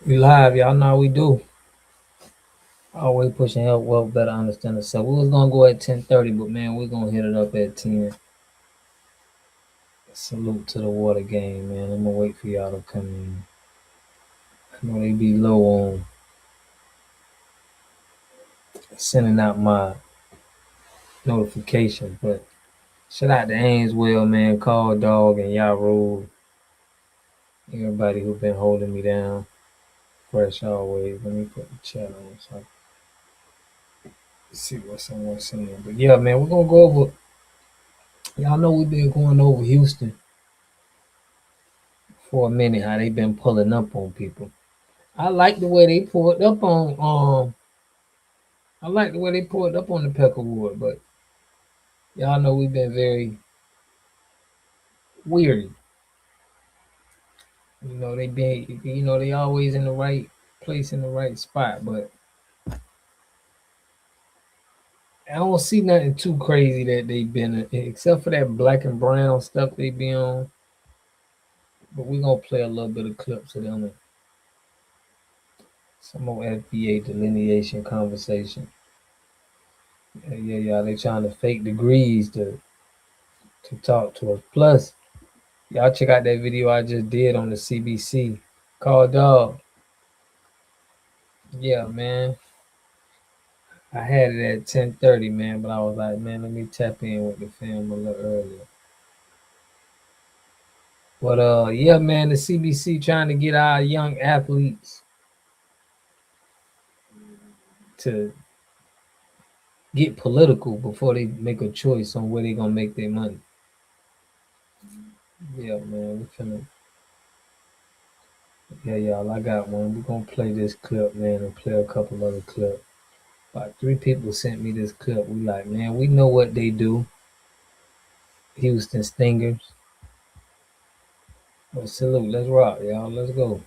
We live, y'all know how we do. Always pushing help, wealth, better understand the self. We was gonna go at 10:30, but man, we're gonna hit it up at 10. Salute to the water game, man. I'm gonna wait for y'all to come in. I know they be low on sending out my notifications, but shout out to Ainswell, man, Call Dog and y'all rule. Everybody who been holding me down. Fresh always. Let me put the chat on so I can see what someone's saying. But yeah, man, we're gonna go over. Y'all know we've been going over Houston for a minute, how they been pulling up on people. I like the way they pulled up on I like the way they pulled up on the Peckerwood, but y'all know we've been very weary. They always in the right place in the right spot, but I don't see nothing too crazy that they've been except for that black and brown stuff they be on. But we're gonna play a little bit of clips of them and some more FBA delineation conversation. Yeah, they trying to fake degrees to talk to us. Plus, y'all check out that video I just did on the CBC called Dog. Yeah, man. I had it at 10:30, man, but I was like, man, let me tap in with the film a little earlier. But yeah, man, the CBC trying to get our young athletes to get political before they make a choice on where they gonna make their money. Yeah, man, we finna. Yeah, y'all, I got one. We're gonna play this clip, man, and play a couple other clips. About 3 people sent me this clip. We like, man, we know what they do. Houston Stingers. Well, salute. Let's rock, y'all. Let's go.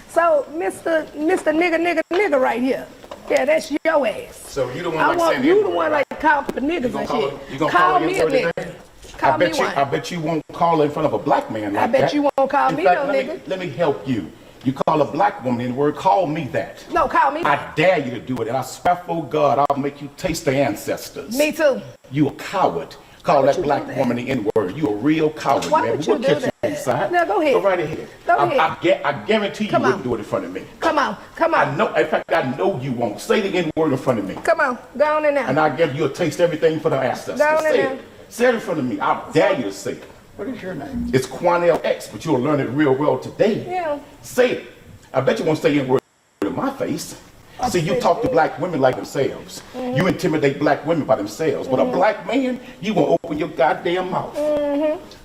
So, Mr. Nigga right here. Yeah, that's your ass. So you the one I like want saying you the N-word, one right? like call for niggas and shit. You gonna Call call me a N-word nigga. today? Call me one. I bet you won't call in front of a black man like I bet that. you won't call In me fact, no let nigga. let me help you. You call a black woman N-word, call me that. No, call me. I dare you to do it, and I swear for God, I'll make you taste the ancestors. Me too. You a coward. Call would that you black do that? woman the N-word. You a real coward, Why man. would But you we'll do catch you that? inside. No, go ahead. Go right ahead. Go ahead. I guarantee you Come wouldn't on. do it in front of me. Come on. I know. In fact, I know you won't. Say the N-word in front of me. Come on. Go on in there. And I give you a taste everything for the ancestors. Go on in Say there. it. Say it in front of me. I dare you to say it. What is your name? It's Quanell X, but you'll learn it real well today. Yeah. Say it. I bet you won't say N-word in my face. See, you talk to black women like themselves. You intimidate black women by themselves. But a black man, you won't open your goddamn mouth.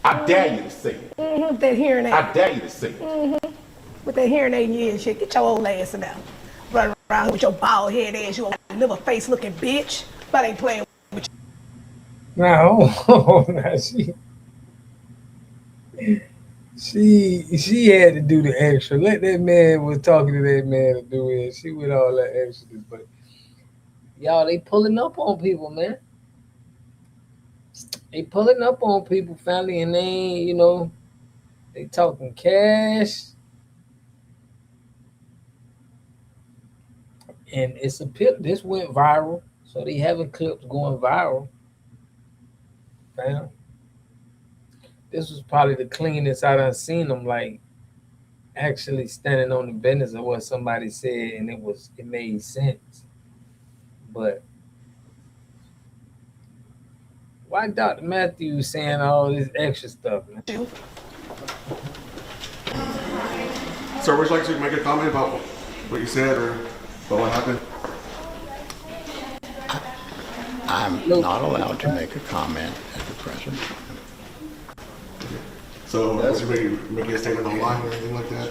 I dare you to say it. With that hearing aid. I dare you to say it. With that hearing aid in your ear and shit. Get your old ass in there. Running around with your bald head ass, you old liver face looking bitch. But ain't playing with you. Now, now she had to do the extra. Let that man was talking to that man to do it. She with all that extra, but y'all, they pulling up on people, man. They pulling up on people, family, and they ain't, they talking cash, and it's a pip. This went viral, so they having clips going viral, fam. This was probably the cleanest I done seen them, like actually standing on the business of what somebody said, and it made sense. But why Dr. Matthews saying all this extra stuff, man? So would you like to make a comment about what you said or about what happened? I'm not allowed to make a comment at the present. So was you making a statement online or anything like that?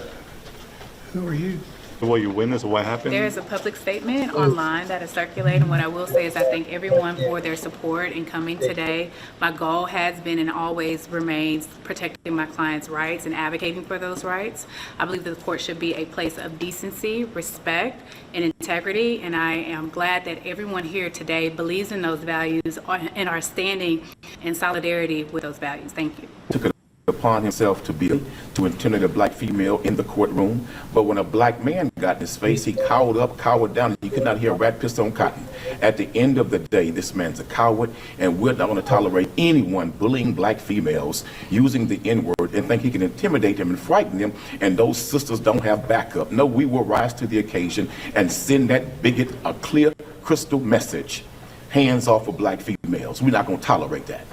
Who are you? Were you witness of what happened? There is a public statement online that is circulating. What I will say is I thank everyone for their support in coming today. My goal has been and always remains protecting my clients' rights and advocating for those rights. I believe that the court should be a place of decency, respect, and integrity, and I am glad that everyone here today believes in those values and are standing in solidarity with those values. Thank you. Took it upon himself to intimidate a black female in the courtroom, but when a black man got in his face, he cowered down, and you could not hear a rat piss on cotton. At the end of the day, this man's a coward, and we're not going to tolerate anyone bullying black females, using the N-word, and think he can intimidate them and frighten them, and those sisters don't have backup. No, we will rise to the occasion and send that bigot a clear, crystal message. Hands off of black females. We're not going to tolerate that.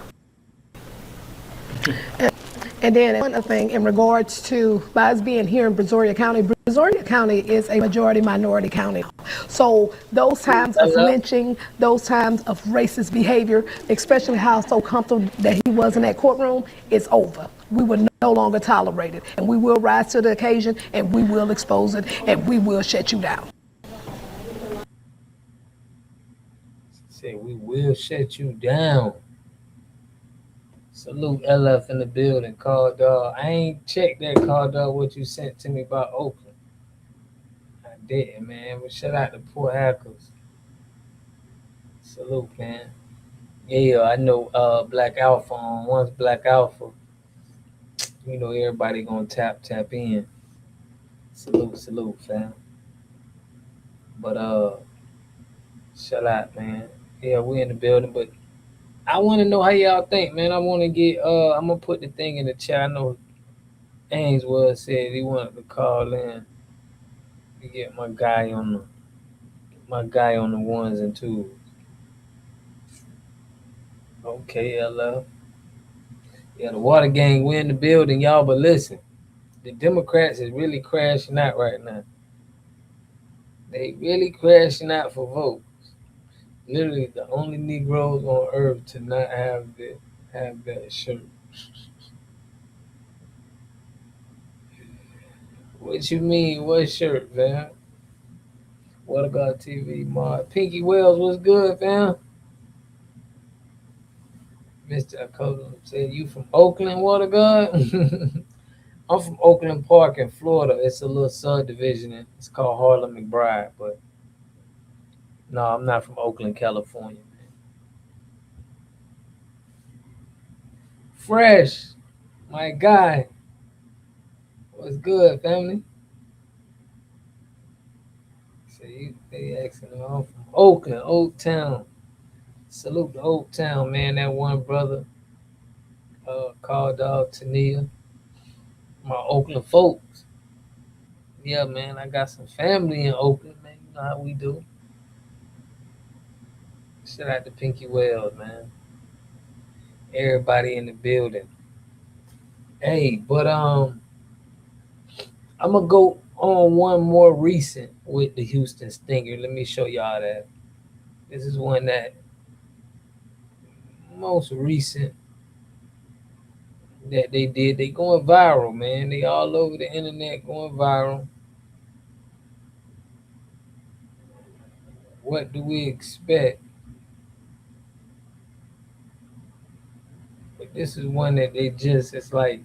And then one other thing in regards to us being here in Brazoria County is a majority minority county. So those times of lynching, those times of racist behavior, especially how so comfortable that he was in that courtroom, is over. We will no longer tolerate it, and we will rise to the occasion, and we will expose it, and we will shut you down. Say we will shut you down. Salute LF in the building, Call Dog. I ain't checked that, Call Dog, what you sent to me about Oakland. I didn't, man. But shout out to poor hackers. Salute, man. Yeah, I know Black Alpha on. Once Black Alpha, you know everybody gonna tap in. Salute, fam. But shout out, man. Yeah, we in the building, but I want to know how y'all think, man. I want to get. I'm gonna put the thing in the chat. I know Ainsworth said he wanted to call in to get my guy on the ones and twos. Okay, LL. Yeah, the water gang, we in the building, y'all. But listen, the Democrats is really crashing out right now. They really crashing out for votes. Literally, the only Negroes on earth to not have that shirt. What you mean? What shirt, fam? What about TV mod? Pinky Wells, what's good, fam? Mr. Akoto said, you from Oakland, Water God? I'm from Oakland Park in Florida. It's a little subdivision. It's called Harlem McBride, but no, I'm not from Oakland, California, man. Fresh, my guy. What's good, family? See, they asking, I'm from Oakland, Oak Town. Salute to Oak Town, man. That one brother called Dog Tania. My Oakland folks. Yeah, man, I got some family in Oakland, man. You know how we do. Shout out to Pinky Wells, man. Everybody in the building. Hey, but I'm gonna go on one more recent with the Houston Stinger. Let me show y'all that. This is one that most recent that they did. They going viral, man. They all over the internet going viral. What do we expect? But this is one that it's like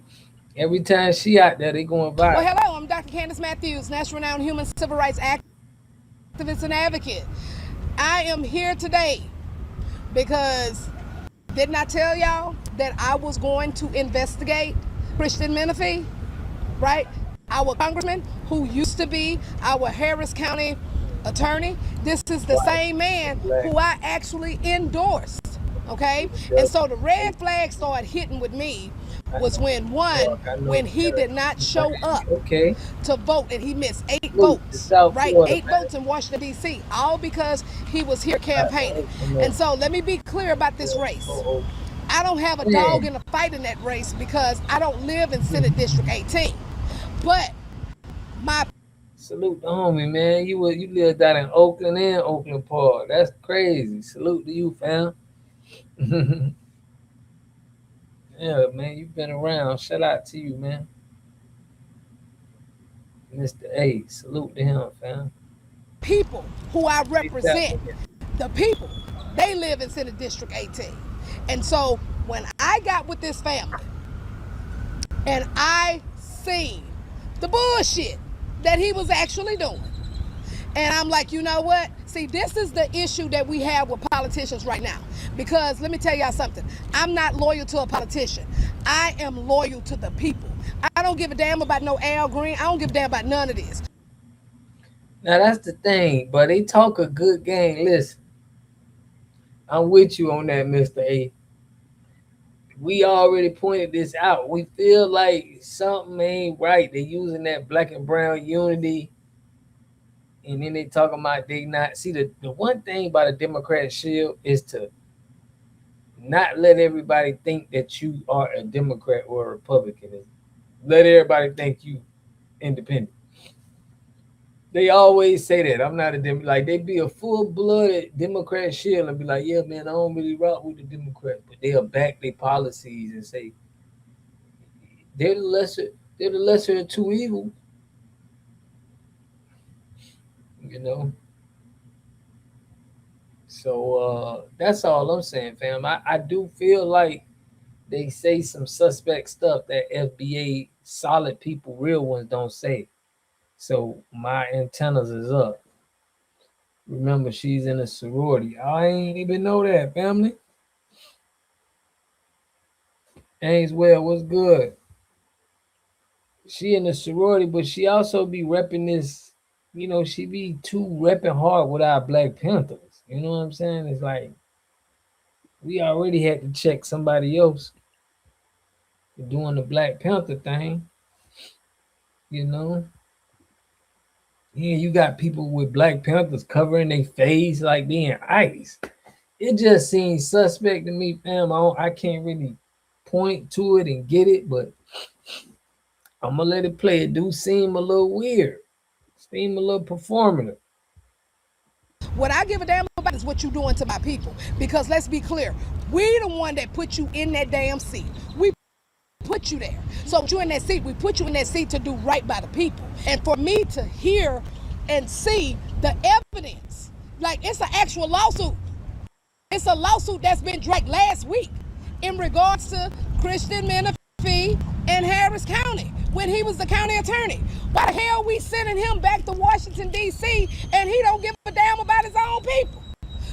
every time she out there, they going viral. Well, hello, I'm Dr. Candace Matthews, national renowned human civil rights activist and advocate. I am here today because didn't I tell y'all that I was going to investigate Christian Menifee, right? Our congressman who used to be our Harris County attorney. This is the same man who I actually endorsed, okay? And so the red flag started hitting with me was when he did not show up to vote, and he missed 8 votes, right? 8 votes in Washington, D.C., all because he was here campaigning. And so let me be clear about this race. I don't have a dog in the fight in that race because I don't live in Senate District 18. But my salute the homie, man. You lived out in Oakland and Oakland Park. That's crazy. Salute to you, fam. Yeah, man, you've been around. Shout out to you, man. Mr. A, salute to him, fam. People who I Big tap represent, in there. the people, they live in Senate District 18. And so when I got with this family and I seen the bullshit that he was actually doing, and I'm like, you know what? See, this is the issue that we have with politicians right now. Because let me tell y'all something. I'm not loyal to a politician. I am loyal to the people. I don't give a damn about no Al Green. I don't give a damn about none of this. Now that's the thing, but they talk a good game. Listen, I'm with you on that, Mr. A. We already pointed this out. We feel like something ain't right. They're using that black and brown unity, and then they talking about they not see the one thing about a Democrat shield is to not let everybody think that you are a Democrat or a Republican. Let everybody think you independent. They always say that. I'm not a like they be a full-blooded Democrat shield and be like, yeah, man, I don't really rock with the Democrats, but they'll back their policies and say they're the lesser they're the lesser of two evils, you know. So that's all I'm saying, fam. I do feel like they say some suspect stuff that FBA solid people, real ones don't say. So my antennas is up. Remember, she's in a sorority. I ain't even know that, family. Ainswell, what's good? She in a sorority, but she also be repping this, she be too repping hard with our Black Panthers. You know what I'm saying? It's like we already had to check somebody else for doing the Black Panther thing, you know. Yeah, you got people with Black Panthers covering their face like being ICE. It just seems suspect to me, fam. I can't really point to it and get it, but I'm gonna let it play. It do seem a little weird, seem a little performative. What I give a damn about is what you doing to my people. Because let's be clear, we the one that put you in that damn seat. We put you there. So you in that seat, we put you in that seat to do right by the people. And for me to hear and see the evidence, like it's an actual lawsuit. It's a lawsuit that's been dragged last week in regards to Christian Menifee in Harris County when he was the county attorney. Why the hell we sending him back to Washington, D.C. and he don't give a damn about his own people?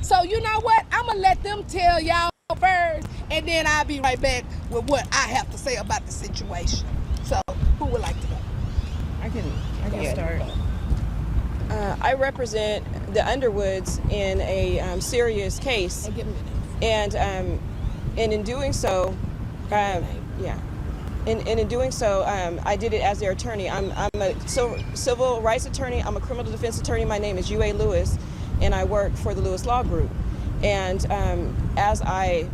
So you know what? I'm going to let them tell y'all first, and then I'll be right back with what I have to say about the situation. So who would like to go? I can start. I represent the Underwoods in a serious case, and in doing so, in doing so, I did it as their attorney. I'm a civil rights attorney. I'm a criminal defense attorney. My name is U.A. Lewis, and I work for the Lewis Law Group. And as I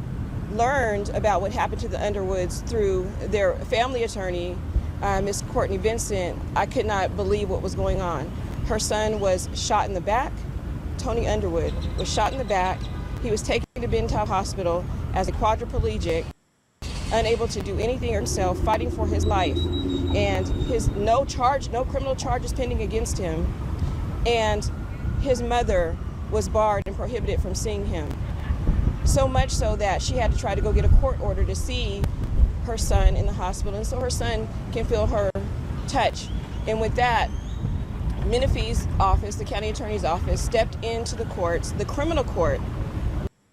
learned about what happened to the Underwoods through their family attorney, Miss Courtney Vincent, I could not believe what was going on. Her son was shot in the back. Tony Underwood was shot in the back. He was taken to Bentown Hospital as a quadriplegic, unable to do anything himself, fighting for his life. And no criminal charges pending against him. And his mother was barred and prohibited from seeing him. So much so that she had to try to go get a court order to see her son in the hospital, and so her son can feel her touch. And with that, Menifee's office, the county attorney's office, stepped into the courts, the criminal court,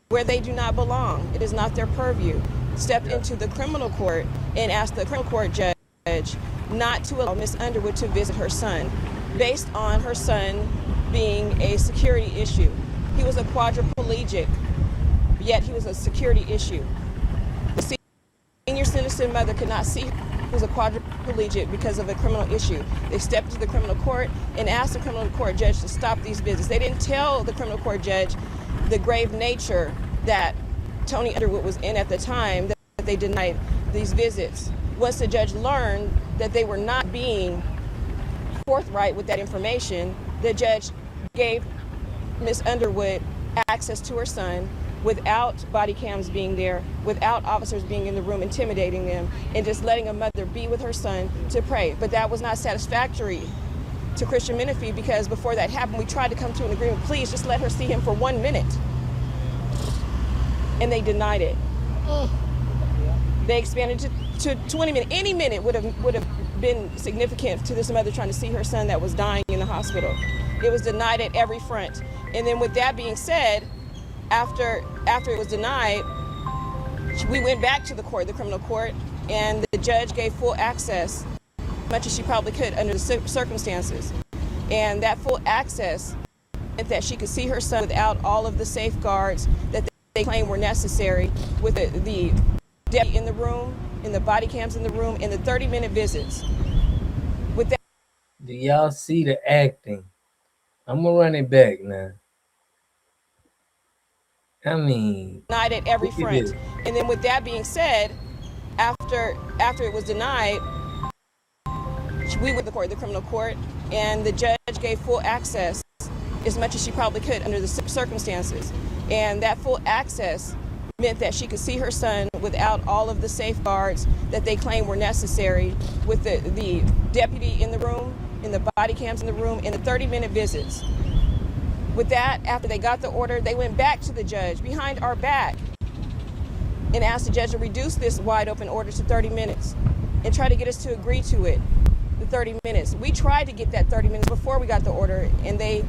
where they do not belong. It is not their purview. Stepped into the criminal court and asked the criminal court judge not to allow Miss Underwood to visit her son, based on her son being a security issue. He was a quadriplegic, yet he was a security issue. The senior citizen mother could not see him. He was a quadriplegic because of a criminal issue. They stepped into the criminal court and asked the criminal court judge to stop these visits. They didn't tell the criminal court judge the grave nature that Tony Underwood was in at the time, that they denied these visits. Once the judge learned that they were not being forthright with that information, the judge gave Miss Underwood access to her son without body cams being there, without officers being in the room intimidating them, and just letting a mother be with her son to pray. But that was not satisfactory to Christian Menifee, because before that happened, we tried to come to an agreement. Please just let her see him for 1 minute. And they denied it. They expanded to 20 minutes. Any minute would have been significant to this mother trying to see her son that was dying in the hospital. It was denied at every front. And then with that being said, after it was denied, we went back to the court, the criminal court, and the judge gave full access, as much as she probably could under the circumstances. And that full access meant that she could see her son without all of the safeguards that they claim were necessary, with the deputy in the room, and the body cams in the room, and the 30-minute visits. With that, Do y'all see the acting? I'm gonna run it back now. I mean, denied at every look at front. this. And then with that being said, after it was denied, we went to the court, the criminal court, and the judge gave full access, as much as she probably could under the circumstances. And that full access meant that she could see her son without all of the safeguards that they claim were necessary, with the deputy in the room, and the body cams in the room, and the 30-minute visits. With that, after they got the order, they went back to the judge behind our back and asked the judge to reduce this wide open order to 30 minutes and try to get us to agree to it, the 30 minutes. We tried to get that 30 minutes before we got the order, and they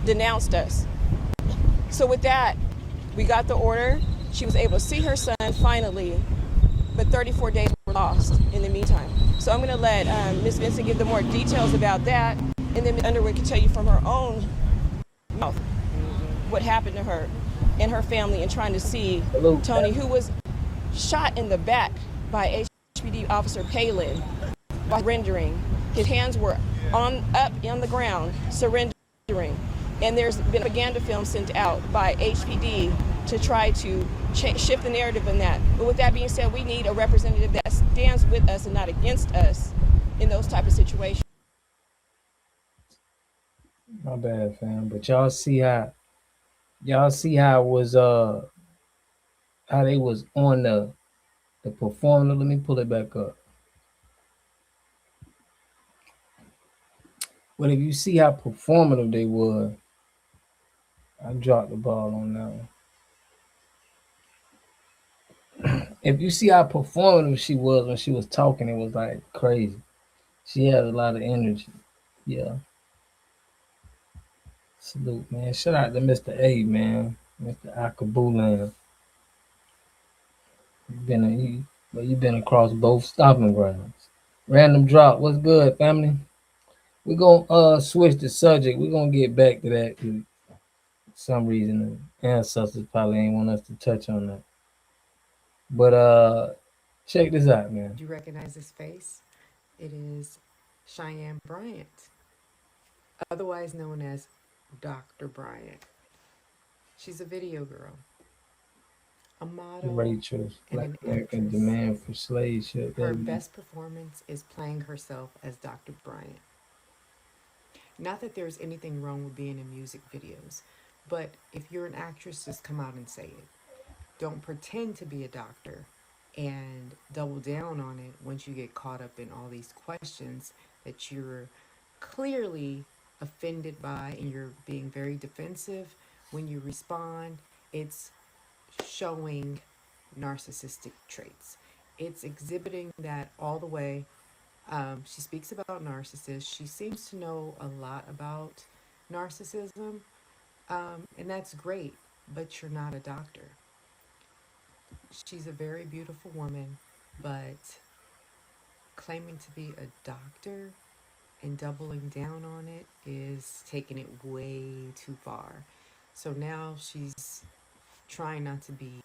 denounced us. So with that, we got the order. She was able to see her son finally, but 34 days were lost in the meantime. So I'm going to let Ms. Vincent give the more details about that, and then Ms. Underwood can tell you from her own mouth what happened to her and her family in trying to see Tony, who was shot in the back by HPD officer Palin while surrendering. His hands were up on the ground, surrendering. And there's been propaganda film sent out by HPD to try to shift the narrative in that. But with that being said, we need a representative that stands with us and not against us in those type of situations. My bad, fam. But y'all see how it was how they was on the performance. Let me pull it back up. But if you see how performative they were, I dropped the ball on that one. If you see how performative she was when she was talking, it was like crazy. She had a lot of energy. Yeah. Salute, man. Shout out to Mr. A, man. Mr. Akabulan. You've been across both stopping grounds. Random drop. What's good, family? We're gonna switch the subject. We're gonna get back to that. For some reason the ancestors probably ain't want us to touch on that. But check this out, man. Do you recognize this face? It is Cheyenne Bryant, otherwise known as Dr. Bryant. She's a video girl, a model, Rachel, and Black an American actress. demand for slave ship. Her best performance is playing herself as Dr. Bryant. Not that there's anything wrong with being in music videos, but if you're an actress, just come out and say it. Don't pretend to be a doctor and double down on it once you get caught up in all these questions that you're clearly offended by, and you're being very defensive when you respond. It's showing narcissistic traits. It's exhibiting that all the way. She speaks about narcissists. She seems to know a lot about narcissism, and that's great, but you're not a doctor. She's a very beautiful woman, but claiming to be a doctor and doubling down on it is taking it way too far. So now she's trying not to be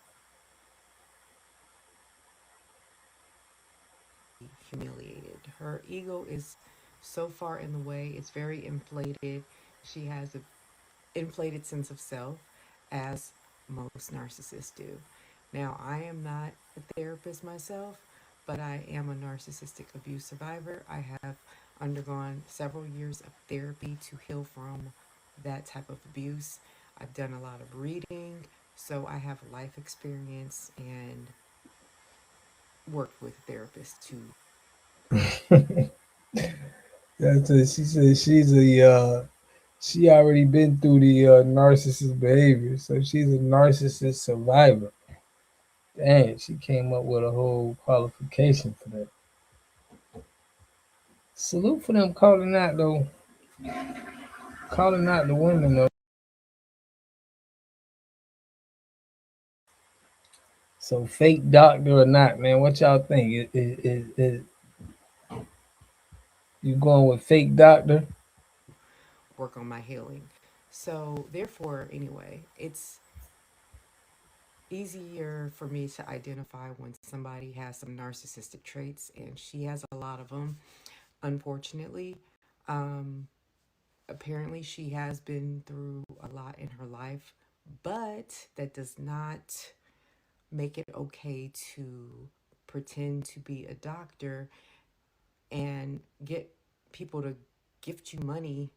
humiliated. Her ego is so far in the way, it's very inflated. She has an inflated sense of self, as most narcissists do. Now, I am not a therapist myself, but I am a narcissistic abuse survivor. I have undergone several years of therapy to heal from that type of abuse. I've done a lot of reading, so I have life experience and worked with therapists too. That's what she said. She already been through the narcissist behavior, so she's a narcissist survivor. Dang, she came up with a whole qualification for that. Salute for them calling out though, calling out the women though. So fake doctor or not, man? What y'all think? Is you going with fake doctor? Work on my healing. So, therefore, anyway, it's easier for me to identify when somebody has some narcissistic traits, and she has a lot of them, unfortunately. Um, Apparently, she has been through a lot in her life, but that does not make it okay to pretend to be a doctor and get people to gift you money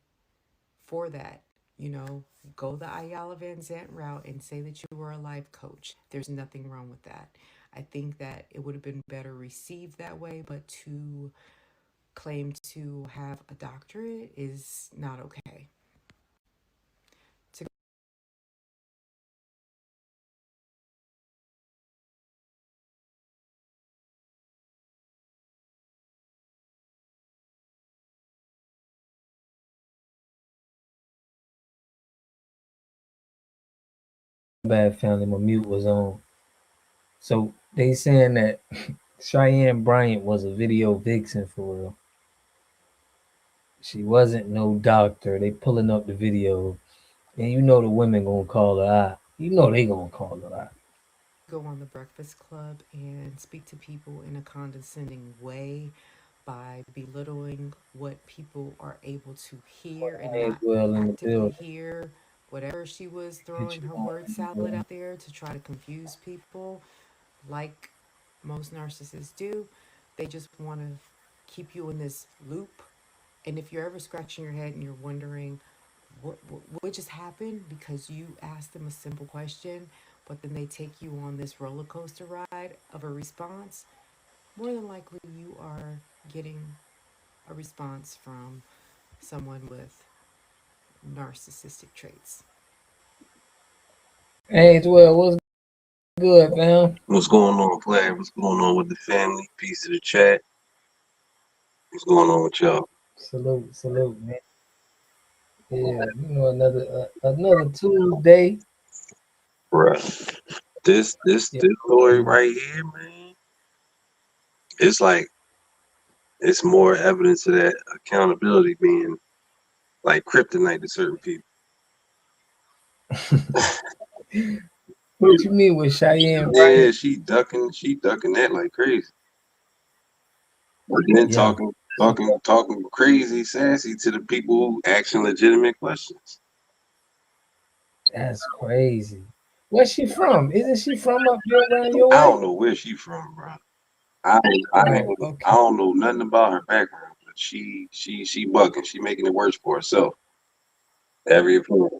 for that. You know, go the Ayala Van Zant route and say that you were a life coach. There's nothing wrong with that. I think that it would have been better received that way, but to claim to have a doctorate is not okay. To Bad family, my mute was on. So they saying that Cheyenne Bryant was a video vixen for real. She wasn't no doctor. They pulling up the video, and you know the women gonna call her out. You know they gonna call her out. go on the Breakfast Club and speak to people in a condescending way by belittling what people are able to hear and Hey, not well in the actively building. hear. Whatever she was Get throwing you her on word in the salad building. out there to try to confuse people, like most narcissists do, they just want to keep you in this loop. And if you're ever scratching your head and you're wondering what just happened because you asked them a simple question, but then they take you on this roller coaster ride of a response, more than likely you are getting a response from someone with narcissistic traits. Hey, well, what's good, fam? What's going on, Flag? What's going on with the family? Peace to the chat. What's going on with y'all? Salute, salute, man. Yeah, you know another Tuesday. Bruh. This Yeah, this story right here, man. It's like it's more evidence of that accountability being like kryptonite to certain people. what you mean with Cheyenne Yeah, Bryant? she ducking that like crazy. But then Yeah, talking she talking talking crazy sassy to the people who asking legitimate questions. that's crazy. Where's she from? Isn't she from up there around your I way? don't know where she from, bro. I Oh, I okay. don't know nothing about her background, but she bucking. She making it worse for herself every appearance.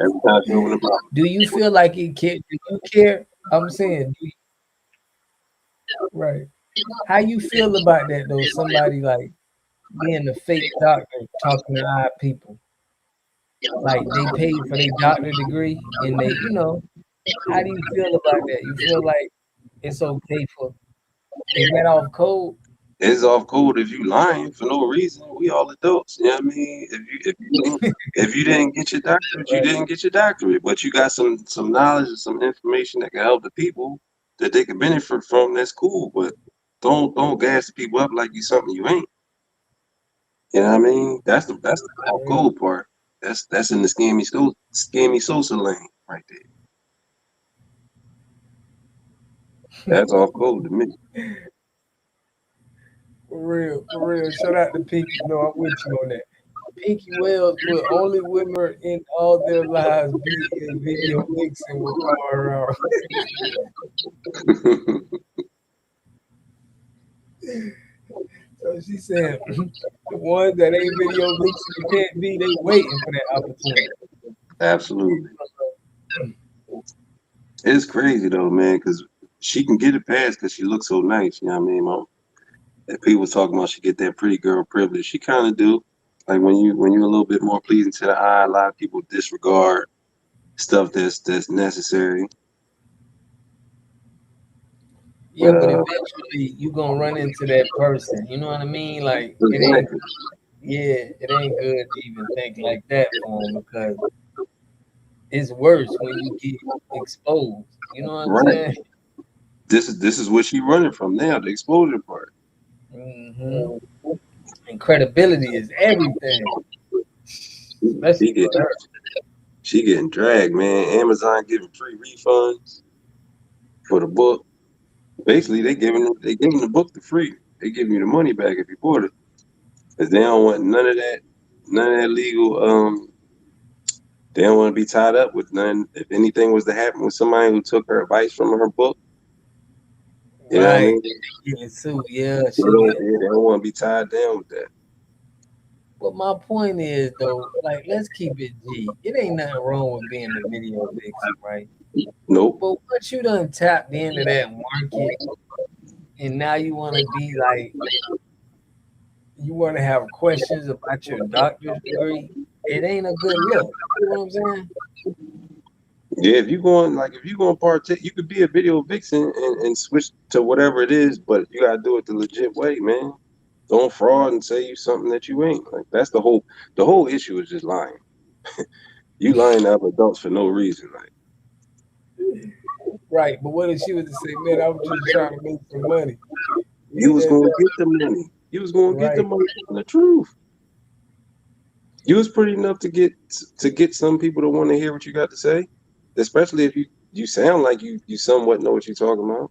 Every time she open the mouth. Do you feel like it care? Do you care? I'm saying, right. How you feel about that though? Somebody like being a fake doctor talking to our people. Like they paid for their doctor degree and how do you feel about that? You feel like it's okay for is that off code? It's off code if you lying for no reason. We all adults. You know what I mean? If you didn't get your doctorate, you Right. didn't get your doctorate. But you got some knowledge and some information that can help the people that they can benefit from, that's cool. But don't gas the people up like you something you ain't. You know what I mean? That's the off Right. code part. That's in the scammy social lane right there. That's off code to me. For real, for real. Shout out to Pinky. No, I'm with you on that. Pinky Wells put only women in all their lives be a video vixen will call her out. So she said the ones that ain't video vixen and can't be, they waiting for that opportunity. Absolutely. It's crazy though, man, because she can get it past because she looks so nice. You know what I mean, mom? If people talking about she get that pretty girl privilege, she kind of do. Like when you're a little bit more pleasing to the eye, a lot of people disregard stuff that's necessary. Yeah, But but eventually you gonna run into that person. You know what I mean? Like it ain't, exactly. yeah, it ain't good to even think like that for them because it's worse when you get exposed. You know what I'm Right. saying? This is what she running from now, the exposure part. Hmm. And credibility is everything, She especially get for her. she getting dragged, man. Amazon giving free refunds for the book. Basically, they giving the book for free. They giving you the money back if you bought it. Cause they don't want none of that legal. They don't want to be tied up with none. If anything was to happen with somebody who took her advice from her book, you know what I Right. mean? Getting sued. Yeah, They she'll don't, get. they don't want to be tied down with that. But my point is though, like let's keep it G. It ain't nothing wrong with being a video vixen, right? Nope. But once you done tapped into that market and now you wanna be like you wanna have questions about your doctor's degree, it ain't a good look. You know what I'm saying? Yeah, if you going to partake, you could be a video vixen and switch to whatever it is, but you gotta do it the legit way, man. Don't fraud and say you something that you ain't. Like that's the whole issue is just lying. You lying to other adults for no reason. Like Right. But what if she was to say, man, I was just trying to make some money? you Ain't was that gonna get the money. You was gonna get the right? money from the truth. You was pretty enough to get some people to want to hear what you got to say, especially if you sound like you somewhat know what you're talking about.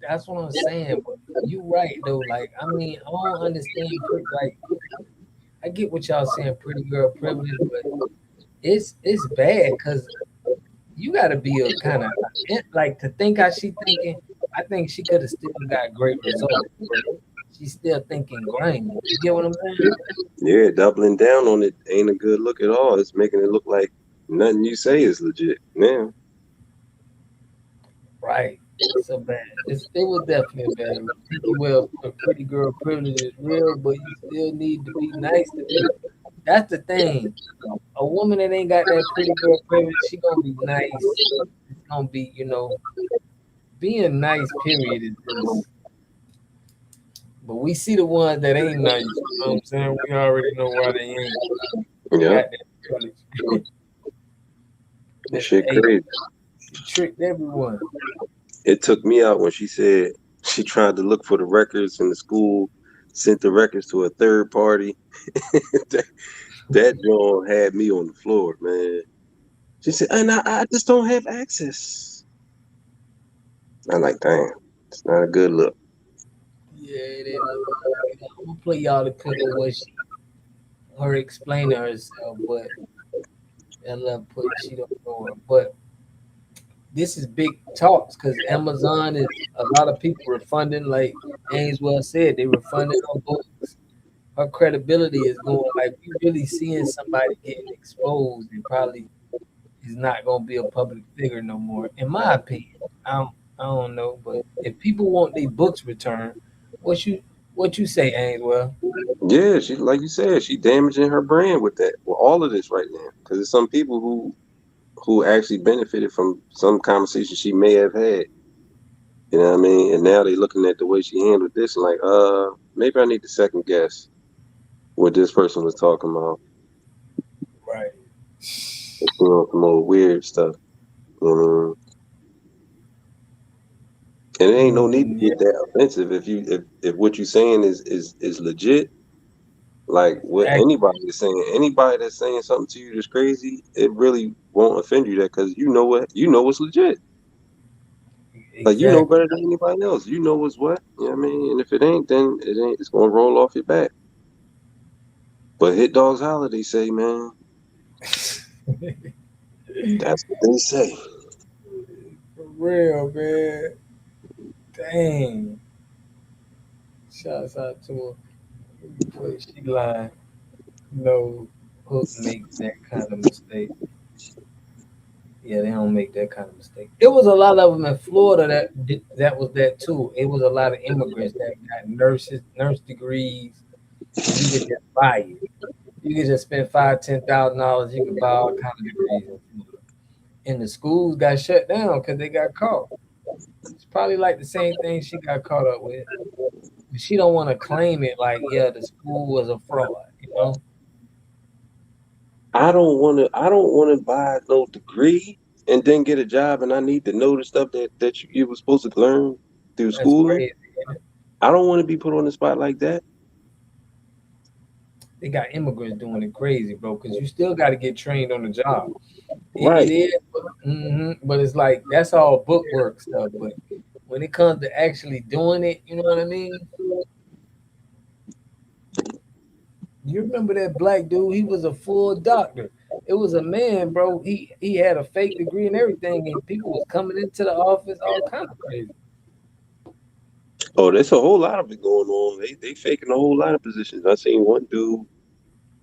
That's what I'm saying. But you right though. Like, I mean, I don't understand like I get what y'all saying, pretty girl privilege, but it's bad because you got to be a kind of like to think how she thinking. I think she could have still got great results, but she's still thinking grimy. You get what I'm saying? Yeah, doubling down on it ain't a good look at all. It's making it look like nothing you say is legit now. Right. So bad. It was definitely bad. Pinky well, a pretty girl privilege is real, but you still need to be nice to people. That's the thing. A woman that ain't got that pretty girl privilege, she gonna be nice. It's gonna be, being nice. Period is just. But we see the ones that ain't nice. You know what I'm saying? We already know why they ain't Yeah, got that privilege. shit Hey, crazy. she tricked everyone. It took me out when she said she tried to look for the records in the school, sent the records to a third party. that that joint had me on the floor, man. She said, and I just don't have access. I'm like, damn, it's not a good look. Yeah, it didn't look good. I'm gonna play y'all the clip of what her explaining herself, but Ella put she don't know her. But this is big talks because Amazon is a lot of people refunding. Like Ainsworth said, they refunding her books. Her credibility is going like we really seeing somebody getting exposed and probably is not gonna be a public figure no more. In my opinion, I don't know, but if people want their books returned, what you what you say, Ainsworth? Yeah, she like you said, she damaging her brand with that, with all of this right now. Because there's some people who actually benefited from some conversation she may have had. You know what I mean? And now they looking at the way she handled this and like, maybe I need to second guess what this person was talking about. Right. Some more weird stuff. You know what I mean? And there ain't no need to Yeah, get that offensive if what you're saying is legit. Like what exactly. anybody that's saying something to you that's crazy, it really won't offend you that because you know what's legit. Like you know Exactly. better than anybody else. You know what's what. You know what I mean? And if it ain't, then it ain't. It's gonna roll off your back. But hit dogs holler, they say, man. That's what they say. For real, man. Dang. Shouts out to her. Put she lying. No hook makes that kind of mistake. Yeah, they don't make that kind of mistake. It was a lot of them in Florida that was that too. It was a lot of immigrants that got nurse degrees, and you could just buy it. You could just spend $5,000, $10,000. You could buy all kind of degrees in Florida. And the schools got shut down because they got caught. It's probably like the same thing she got caught up with. But she don't want to claim it like, yeah, the school was a fraud. You know, I don't want to buy no degree and then get a job and I need to know the stuff that you were supposed to learn through that's schooling. crazy. I don't want to be put on the spot like that. They got immigrants doing it crazy, bro. Because you still got to get trained on the job. It Right. is, but it's like that's all book work stuff. But when it comes to actually doing it, you know what I mean? You remember that black dude? He was a full doctor. It was a man, bro. He had a fake degree and everything, and people was coming into the office all kind of crazy. Oh, there's a whole lot of it going on. They faking a whole lot of positions. I seen one dude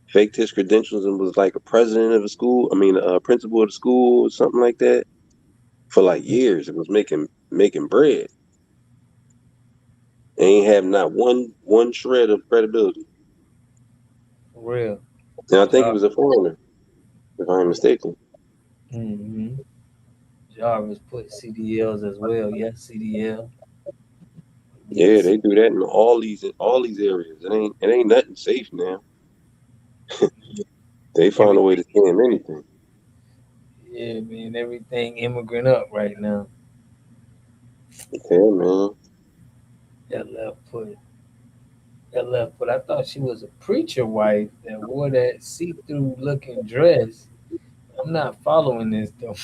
faked his credentials and was like a president of a school. I mean, a principal of the school or something like that for like years. It was making bread. They ain't have not one shred of credibility. For real. And I think he Jar- was a foreigner, if I'm mistaken. hmm Jarvis put CDLs as well. Yes, CDL. Yeah, Yes. they do that in all these areas. It ain't nothing safe now. They find a way to Everything. scam anything. Yeah, man. Everything immigrant up right now. Yeah, man. That left put. That left put. I thought she was a preacher wife that wore that see-through looking dress. I'm not following this though.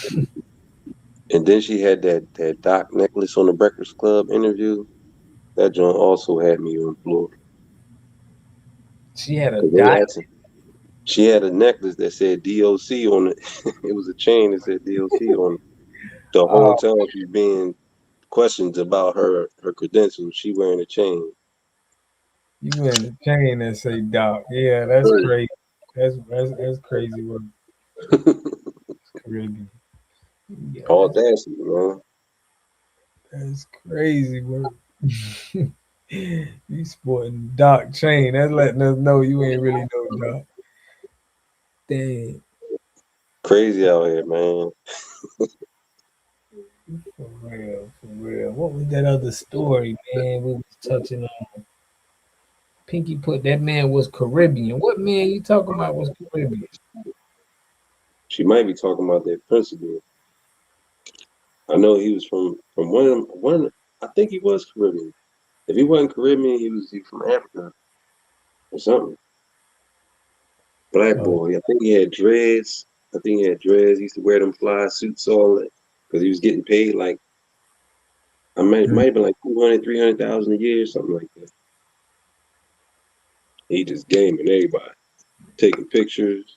And then she had that Doc necklace on the Breakfast Club interview. That joint also had me on the floor. She had a 'Cause they dot. asked her. She had a necklace that said DOC on it. It was a chain that said DOC on it. The whole Oh, time she's being questions about her credentials, she wearing a chain. you in the chain that say Doc. Yeah, that's crazy. That's crazy work. Caribbean. Yeah, Audacity, man. that's crazy work. You sporting Doc chain. That's letting us know you ain't really no Doc. Damn. Crazy out here, man. For real, for real. What was that other story, man? We was touching on. Pinky put that man was Caribbean. What man you talking about was Caribbean? She might be talking about that principal. I know he was from one. I think he was Caribbean. If he wasn't Caribbean, he was from Africa or something. Black Oh, boy. I think he had dreads. I think he had dreads. He used to wear them fly suits all that because he was getting paid like I might have been like 200, 300,000 a year, something like that. He just gaming everybody, taking pictures,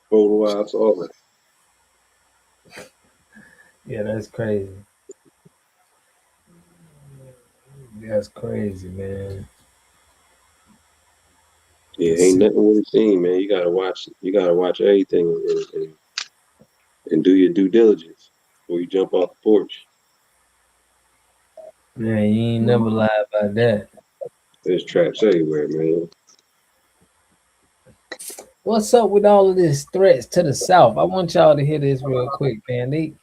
photo ops, all that. yeah, that's crazy. That's crazy, man. Yeah, Let's ain't see. nothing really seen, man. You gotta watch everything and do your due diligence before you jump off the porch. Man, you ain't never lied about that. There's traps everywhere, man. What's up with all of this threats to the South? I want y'all to hear this real quick, man. The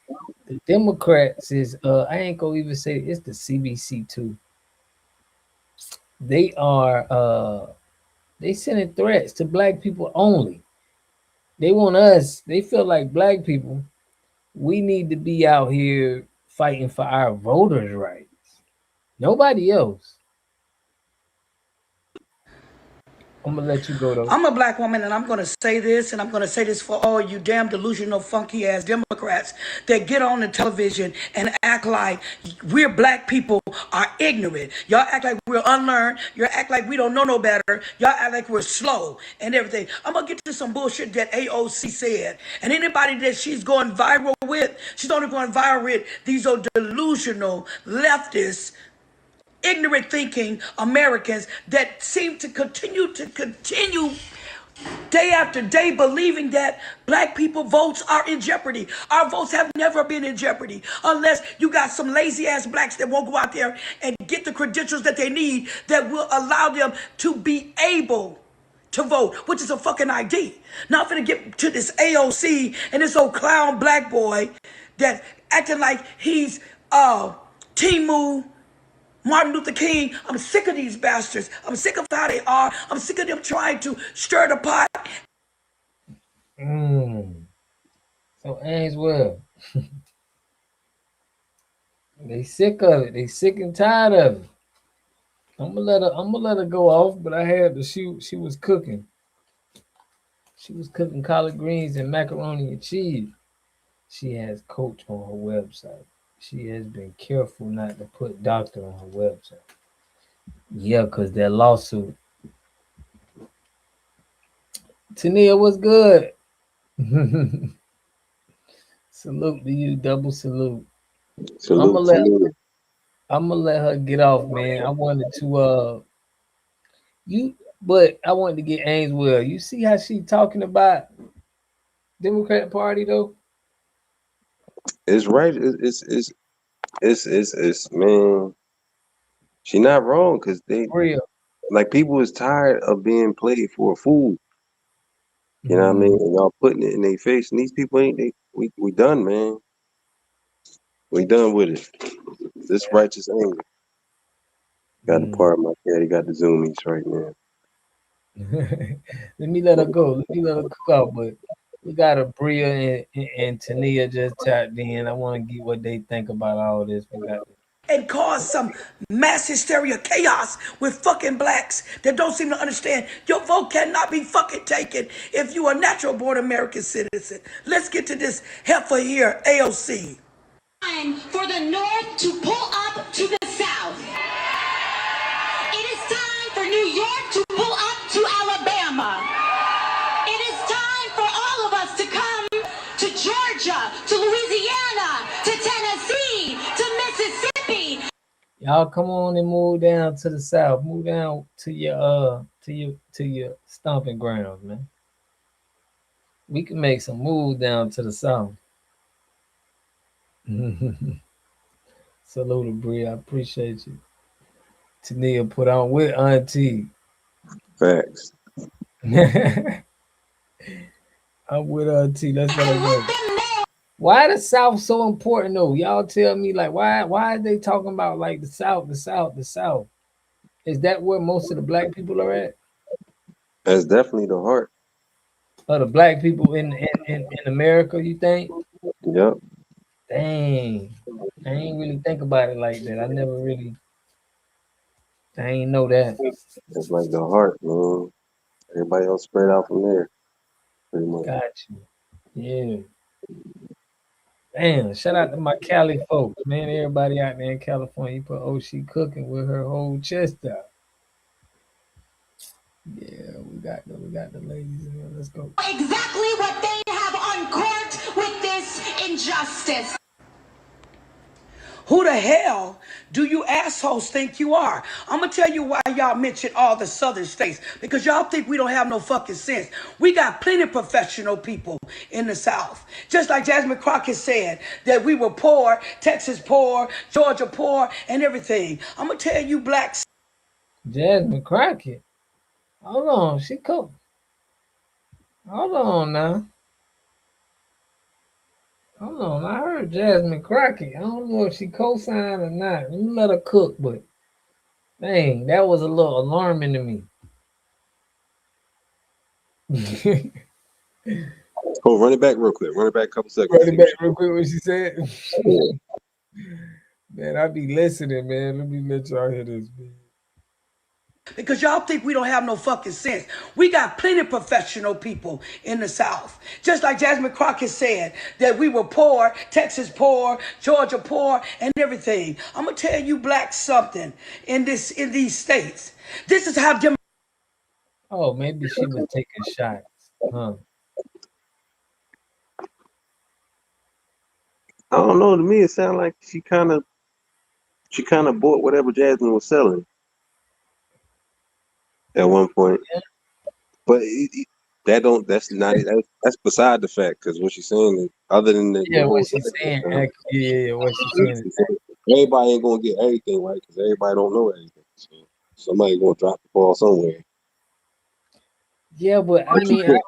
Democrats is I ain't gonna even say it's the CBC too. They are they sending threats to black people only. They want us, they feel like black people, we need to be out here fighting for our voters' rights. Nobody else. I'm gonna let you go though. I'm a black woman, and I'm going to say this, and I'm going to say this for all you damn delusional, funky ass Democrats that get on the television and act like we're black people are ignorant. Y'all act like we're unlearned. Y'all act like we don't know no better. Y'all act like we're slow and everything. I'm going to get to some bullshit that AOC said. And anybody that she's going viral with, she's only going viral with these are delusional leftists, ignorant thinking Americans that seem to continue day after day believing that black people votes are in jeopardy. Our votes have never been in jeopardy unless you got some lazy ass blacks that won't go out there and get the credentials that they need that will allow them to be able to vote, which is a fucking ID. Now I'm finna get to this AOC and this old clown black boy that acting like he's Timu Martin Luther King. I'm sick of these bastards. I'm sick of how they are. I'm sick of them trying to stir the pot. So Ainsworth, they sick of it. They sick and tired of it. I'm gonna let her go off, but I had to. She was cooking. She was cooking collard greens and macaroni and cheese. She has coach on her website. She has been careful not to put doctor on her website. Yeah, cause that lawsuit. Tania, what's good? Salute to you, double salute. I'm Salute gonna to let you. I'm gonna let her get off, man. I wanted to you, but I wanted to get Ainsworth. You see how she talking about Democrat Party though? It's right. It's man. She not wrong because they Real. like people is tired of being played for a fool. You know what I mean? Mm, And y'all putting it in their face. And these people ain't they. We done, man. We done with it. This righteous anger. Got to mm. part my cat. He got the zoomies right now. Let me let her go. Let me let her cook out. But we got a Bria and Tania just tapped in. I want to get what they think about all this. We got And cause some mass hysteria, chaos with fucking blacks that don't seem to understand your vote cannot be fucking taken if you are a natural born American citizen. Let's get to this heifer here, AOC. Time for the North to pull up to the South. It is time for New York to pull up to Alabama. It is time for all of us to come to Georgia, to Louisiana, to Tennessee, to Mississippi. y'all come on and move down to the south. Move down to your stomping grounds, man. We can make some moves down to the south. Salute, Bria. I appreciate you. Tania put on with Auntie. Facts. I'm with Auntie. Let's let her And let go. them know. Why the South so important though? Y'all tell me like why are they talking about like the South, the South, the South? Is that where most of the black people are at? That's definitely the heart. Or the black people in America, you think? Yep. Dang. I ain't really think about it like that. I ain't know that. It's like the heart, man. Everybody else spread out from there, pretty much. Got you. Yeah. Damn, shout out to my Cali folks, man. Everybody out there in California. Put she cooking with her whole chest out. Yeah, we got the ladies in here. Let's go. Exactly what they have on court with this injustice. Who the hell do you assholes think you are? I'm gonna tell you why y'all mention all the southern states. Because y'all think we don't have no fucking sense. We got plenty of professional people in the South. Just like Jasmine Crockett said that we were poor, Texas poor, Georgia poor, and everything. I'm gonna tell you blacks. Jasmine Crockett. Hold on, she cooked. Hold on now. Hold on. I heard Jasmine Crockett. I don't know if she co-signed or not. Let me let her cook, but dang, that was a little alarming to me. Oh, run it back real quick. Run it back a couple seconds. Run See it what back she real quick what she said. said. Man, I be listening, man. Let me let y'all hear this, man. Because y'all think we don't have no fucking sense. We got plenty of professional people in the South. Just like Jasmine Crockett said that we were poor, Texas poor, Georgia poor, and everything. I'm gonna tell you blacks something in these states. This is how Oh, maybe she was taking shots. Huh. I don't know. To me, it sounded like she kind of bought whatever Jasmine was selling at one point. Yeah. But That's not it. That's beside the fact, because what she's saying is, other than the Yeah, what whole she's thing, saying, yeah, what she's saying is, everybody ain't gonna get everything right, because everybody don't know everything. So somebody gonna drop the ball somewhere. yeah, but I mean,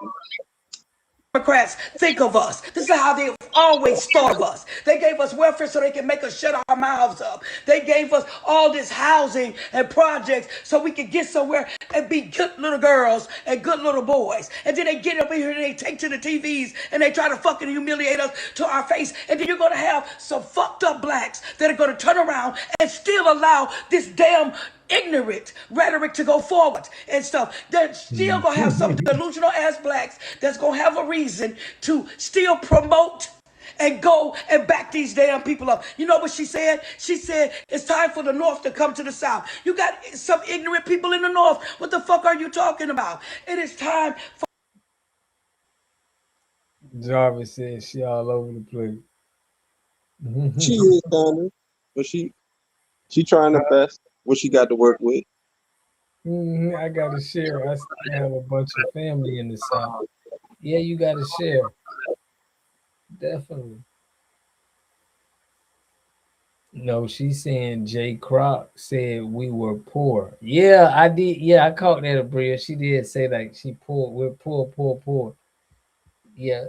Democrats think of us. This is how they've always thought of us. They gave us welfare so they can make us shut our mouths up. They gave us all this housing and projects so we could get somewhere and be good little girls and good little boys. And then they get up in here and they take to the TVs and they try to fucking humiliate us to our face. And then you're going to have some fucked up blacks that are going to turn around and still allow this damn ignorant rhetoric to go forward and stuff. They're still gonna have some delusional ass blacks that's gonna have a reason to still promote and go and back these damn people up. You know what she said? She said it's time for the North to come to the South. You got some ignorant people in the North. What the fuck are you talking about? It is time for Jarvis says she all over the place. She is kind of, but she trying her best. What she got to work with. I gotta share. I still have a bunch of family in the South. Yeah, you gotta share. Definitely. No, she's saying Jay Kroc said we were poor. Yeah, I did. Yeah, I caught that, Abria. She did say like she poor. We're poor, poor, poor. Yeah,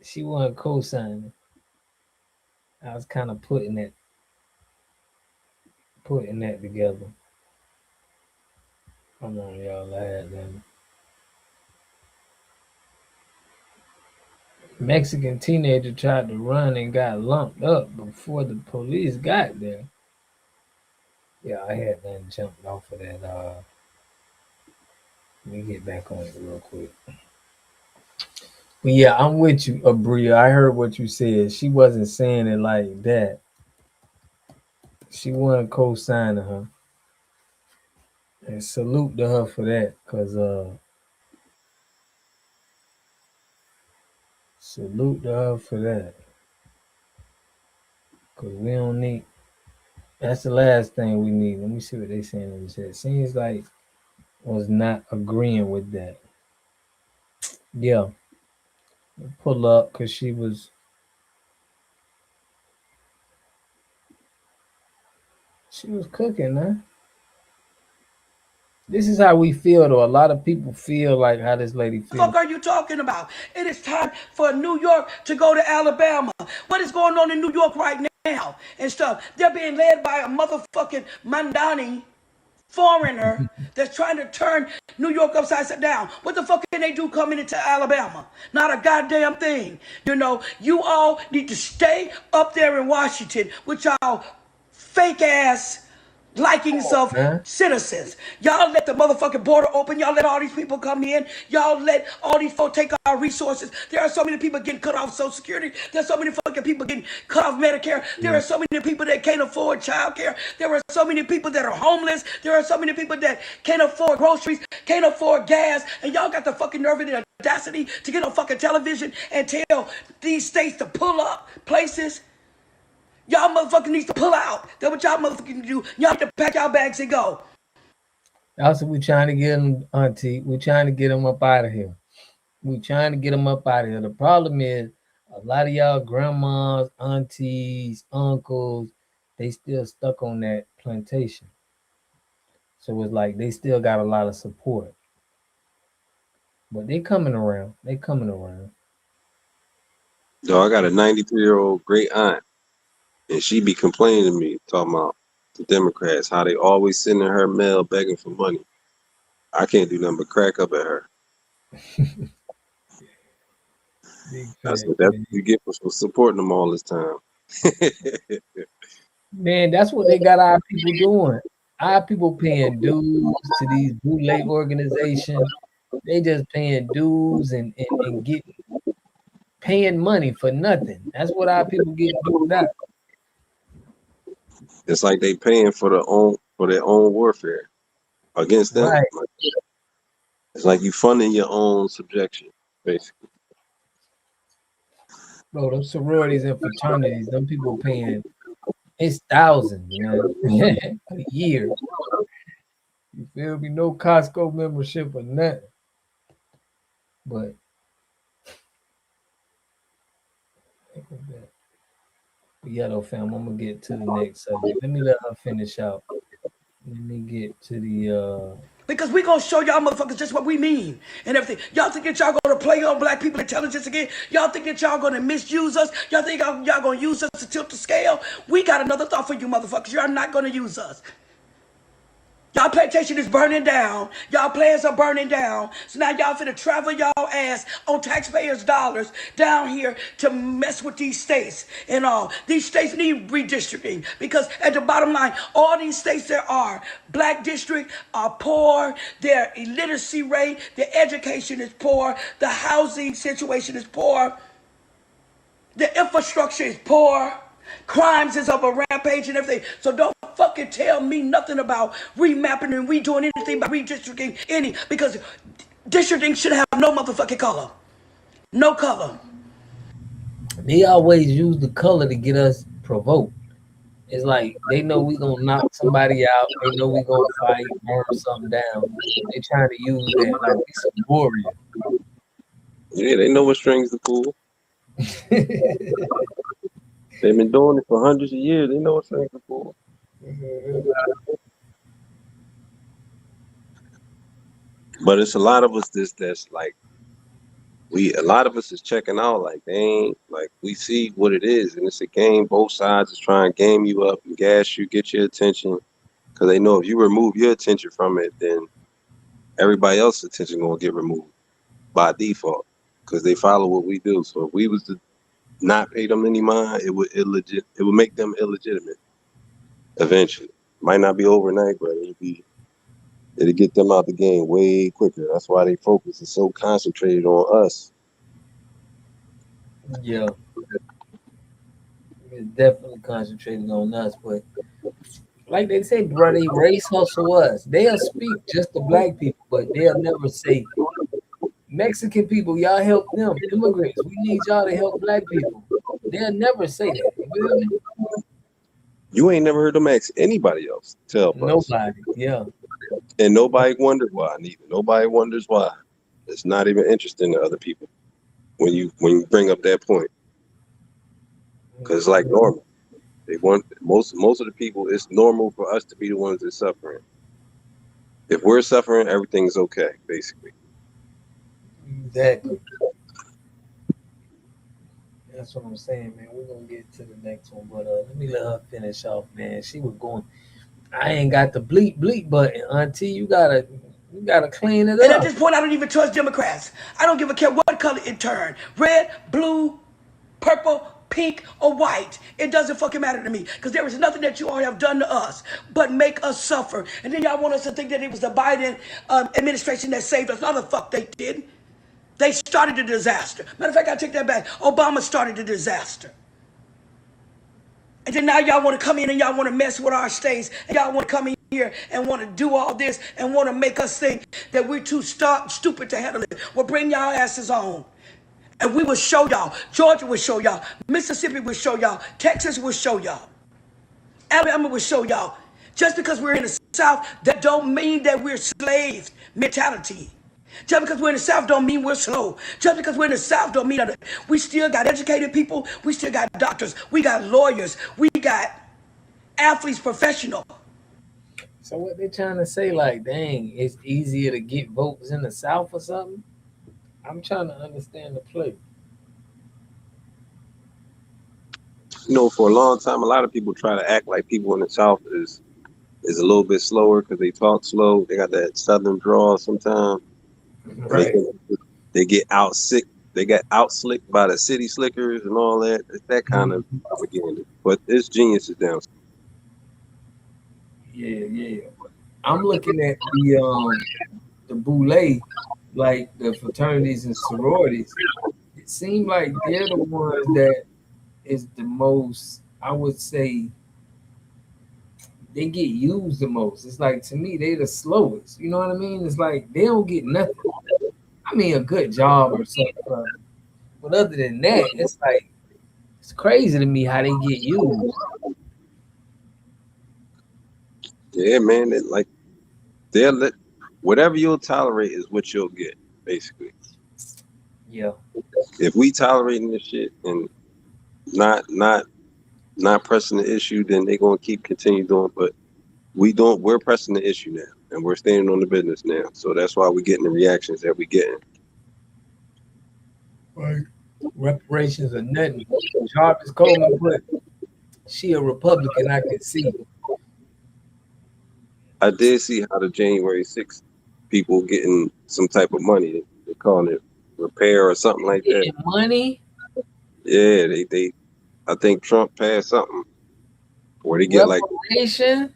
she wasn't co-signing. I was kind of putting that together. Come on, y'all. I had them. Mexican teenager tried to run and got lumped up before the police got there. Yeah, I had that jumped off of that. Let me get back on it real quick. But yeah, I'm with you, Abria. I heard what you said. She wasn't saying it like that. She wasn't co-signing her. And salute to her for that, cause salute to her for that. Cause we don't need. That's the last thing we need. Let me see what they saying in the chat. Seems like was not agreeing with that. Yeah, pull up because she was cooking, man. This is how we feel though. A lot of people feel like how this lady the fuck feels. are you talking about? It is time for New York to go to Alabama. What is going on in New York right now and stuff? They're being led by a motherfucking Mandani foreigner that's trying to turn New York upside down. What the fuck can they do coming into Alabama? Not a goddamn thing. You know, you all need to stay up there in Washington with y'all fake ass likings of Man. citizens. Y'all let the motherfucking border open. Y'all let all these people come in. Y'all let all these folks take our resources. There are so many people getting cut off Social Security. There's so many fucking people getting cut off Medicare. There are so many people that can't afford child care. There are so many people that are homeless. There are so many people that can't afford groceries, can't afford gas. And y'all got the fucking nerve and the audacity to get on fucking television and tell these states to pull up places. Y'all motherfucking needs to pull out. That's what y'all motherfucking do. Y'all need to pack y'all bags and go. Also, we trying to get them, Auntie. We trying to get them up out of here. We trying to get them up out of here. The problem is a lot of y'all grandmas, aunties, uncles, they still stuck on that plantation. So it's like they still got a lot of support. But they coming around. They coming around. Yo, I got a 93-year-old great aunt, and she be complaining to me, talking about the Democrats, how they always sending her mail begging for money. I can't do nothing but crack up at her. Big That's facts, what man. you get for supporting them all this time. Man, that's what they got our people doing. Our people paying dues to these bootleg organizations. They just paying dues and get paying money for nothing. That's what our people get duped out. It's like they paying for their own warfare against them. Right. It's like you funding your own subjection, basically. Bro, those sororities and fraternities, them people paying it's thousands, man. A year. You feel me? No Costco membership or nothing. But yeah, though, fam, I'm gonna get to the next subject. Let me let her finish out. Let me get to the Because we gonna show y'all motherfuckers just what we mean and everything. Y'all think that y'all gonna play on black people intelligence again? Y'all think that y'all gonna misuse us? Y'all think y'all gonna use us to tilt the scale? We got another thought for you motherfuckers. Y'all not gonna use us. Y'all plantation is burning down. Y'all plans are burning down. So now y'all finna travel y'all ass on taxpayers' dollars down here to mess with these states and all. These states need redistricting because at the bottom line, all these states there are black district are poor. Their illiteracy rate, their education is poor. The housing situation is poor. The infrastructure is poor. Crimes is up a rampage and everything. So don't fucking tell me nothing about remapping and redoing anything by redistricting any because districting should have no motherfucking color. No color. they always use the color to get us provoked. It's like they know we gonna knock somebody out. They know we gonna fight, burn something down. They trying to use that like we some warrior. Yeah, they know what strings to pull. They've been doing it for hundreds of years. They know what strings to pull. But it's a lot of us that's like a lot of us is checking out like they ain't like we see what it is and it's a game. Both sides is trying to game you up and gas you, get your attention because they know if you remove your attention from it, then everybody else's attention gonna get removed by default because they follow what we do. So if we was to not pay them any mind, it would make them illegitimate eventually. Might not be overnight, but it'll get them out the game way quicker. That's why they focus is so concentrated on us. Yeah, it's definitely concentrated on us. But like they say, bro, they race hustle us. They'll speak just to black people, but they'll never say Mexican people, y'all help them. Immigrants, we need y'all to help black people. They'll never say that. You feel me? You ain't never heard them ask anybody else to help us. Nobody. Yeah. And nobody wondered why neither. Nobody wonders why. It's not even interesting to other people when you bring up that point. Because it's like normal. They want most of the people, it's normal for us to be the ones that's suffering. If we're suffering, everything's okay, basically. Exactly. That's what I'm saying, man. We're gonna get to the next one, but let me let her finish off, man. She was going. I ain't got the bleep button, Auntie. You gotta clean it And at up. this point, I don't even trust Democrats. I don't give a care what color it turned. Red, blue, purple, pink, or white. It doesn't fucking matter to me. Because there is nothing that you all have done to us but make us suffer. And then y'all want us to think that it was the Biden administration that saved us. No, the fuck they didn't. They started the disaster. Matter of fact, I take that back. Obama started the disaster. And then now y'all want to come in and y'all want to mess with our states. And y'all want to come in here and want to do all this and want to make us think that we're too stupid to handle it. Well, bring y'all asses on. And we will show y'all. Georgia will show y'all. Mississippi will show y'all. Texas will show y'all. Alabama will show y'all. Just because we're in the South, that don't mean that we're slave mentality. Just because we're in the South don't mean we're slow. Just because we're in the South don't mean that we still got educated people. We still got doctors. We got lawyers. We got athletes, professional. So what they trying to say? Like, dang, it's easier to get votes in the South or something? I'm trying to understand the play. You know, for a long time, a lot of people try to act like people in the South is a little bit slower because they talk slow. They got that Southern drawl sometimes. Right. They get out sick. They got out slicked by the city slickers and all that. It's that kind of propaganda. But it's geniuses down. Yeah. I'm looking at the boule, like the fraternities and sororities. It seems like they're the ones that is the most, I would say, they get used the most. It's like, to me, they the slowest. You know what I mean? It's like they don't get nothing. I mean, a good job or something. But other than that, it's like, it's crazy to me how they get used. Yeah, man. They'll let whatever you'll tolerate is what you'll get, basically. Yeah. If we tolerating this shit and not pressing the issue, then they're gonna keep continue doing. But we're pressing the issue now, and we're standing on the business now. So that's why we're getting the reactions that we're getting. Right. Reparations are nothing. Jarvis Coleman put, she a Republican, I can see. I did see how the January 6th people getting some type of money. They're calling it repair or something like that. Money? Yeah, they I think Trump passed something where they get like Reparation?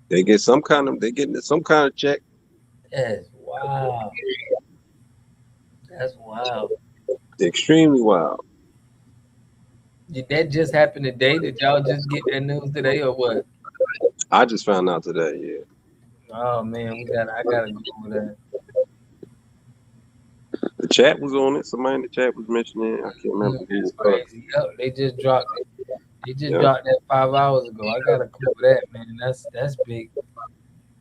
they getting some kind of check. That's wow. That's wild. Extremely wild. Did that just happen today? Did y'all just get that news today or what? I just found out today, yeah. Oh man, I gotta go over that. The chat was on it. Somebody in the chat was mentioning it. I can't remember who. That's crazy. Yep, they just dropped it. They just dropped that 5 hours ago. I gotta cover that, man. That's big.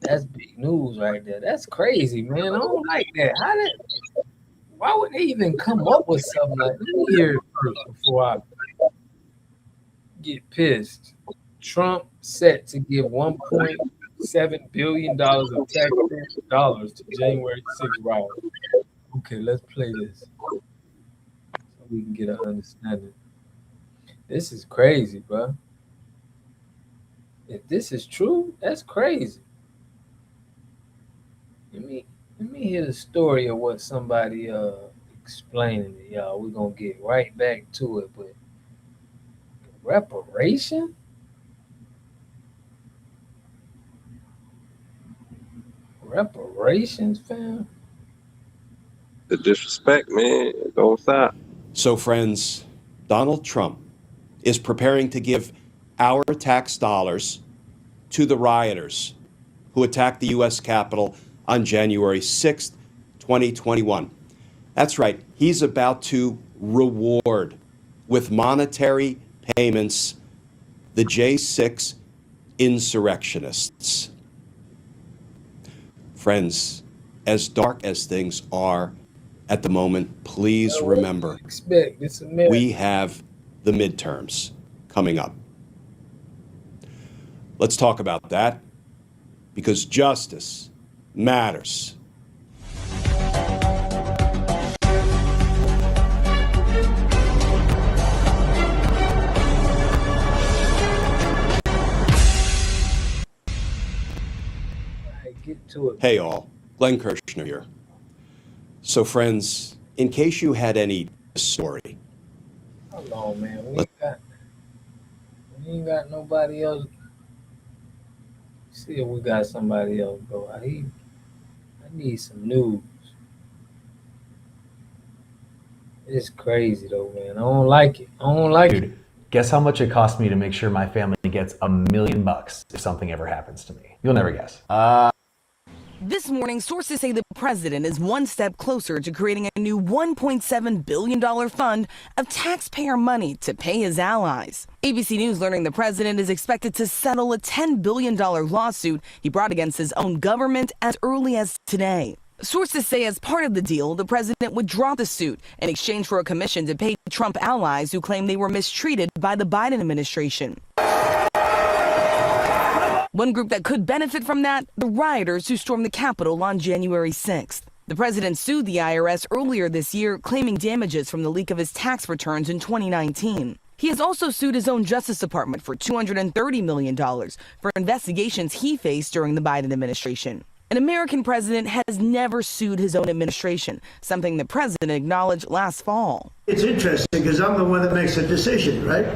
That's big news right there. That's crazy, man. I don't like that. Why would they even come up with something like that? Let me hear it first before I get pissed. Trump set to give $1.7 billion of taxpayer dollars to January 6th riot. Okay, let's play this so we can get an understanding. This is crazy, bro. If this is true, that's crazy. Let me hear the story of what somebody explaining to y'all. We're gonna get right back to it, but reparation? Reparations, fam? The disrespect, man, don't stop. So, friends, Donald Trump is preparing to give our tax dollars to the rioters who attacked the U.S. Capitol on January 6th, 2021. That's right, he's about to reward with monetary payments the J6 insurrectionists. Friends, as dark as things are at the moment, please remember, we have the midterms coming up. Let's talk about that, because justice matters. Hey all, Glenn Kirshner here. So friends, in case you had any story. Hold on, man. We ain't got nobody else. See if we got somebody else go. I need some news. It's crazy though, man. I don't like it. Dude, guess how much it cost me to make sure my family gets $1 million if something ever happens to me? You'll never guess. This morning, sources say the president is one step closer to creating a new $1.7 billion fund of taxpayer money to pay his allies. ABC News learning the president is expected to settle a $10 billion lawsuit he brought against his own government as early as today. Sources say as part of the deal, the president would drop the suit in exchange for a commission to pay Trump allies who claim they were mistreated by the Biden administration. One group that could benefit from that, the rioters who stormed the Capitol on January 6th. The president sued the IRS earlier this year, claiming damages from the leak of his tax returns in 2019. He has also sued his own Justice Department for $230 million for investigations he faced during the Biden administration. An American president has never sued his own administration, something the president acknowledged last fall. It's interesting because I'm the one that makes the decision, right?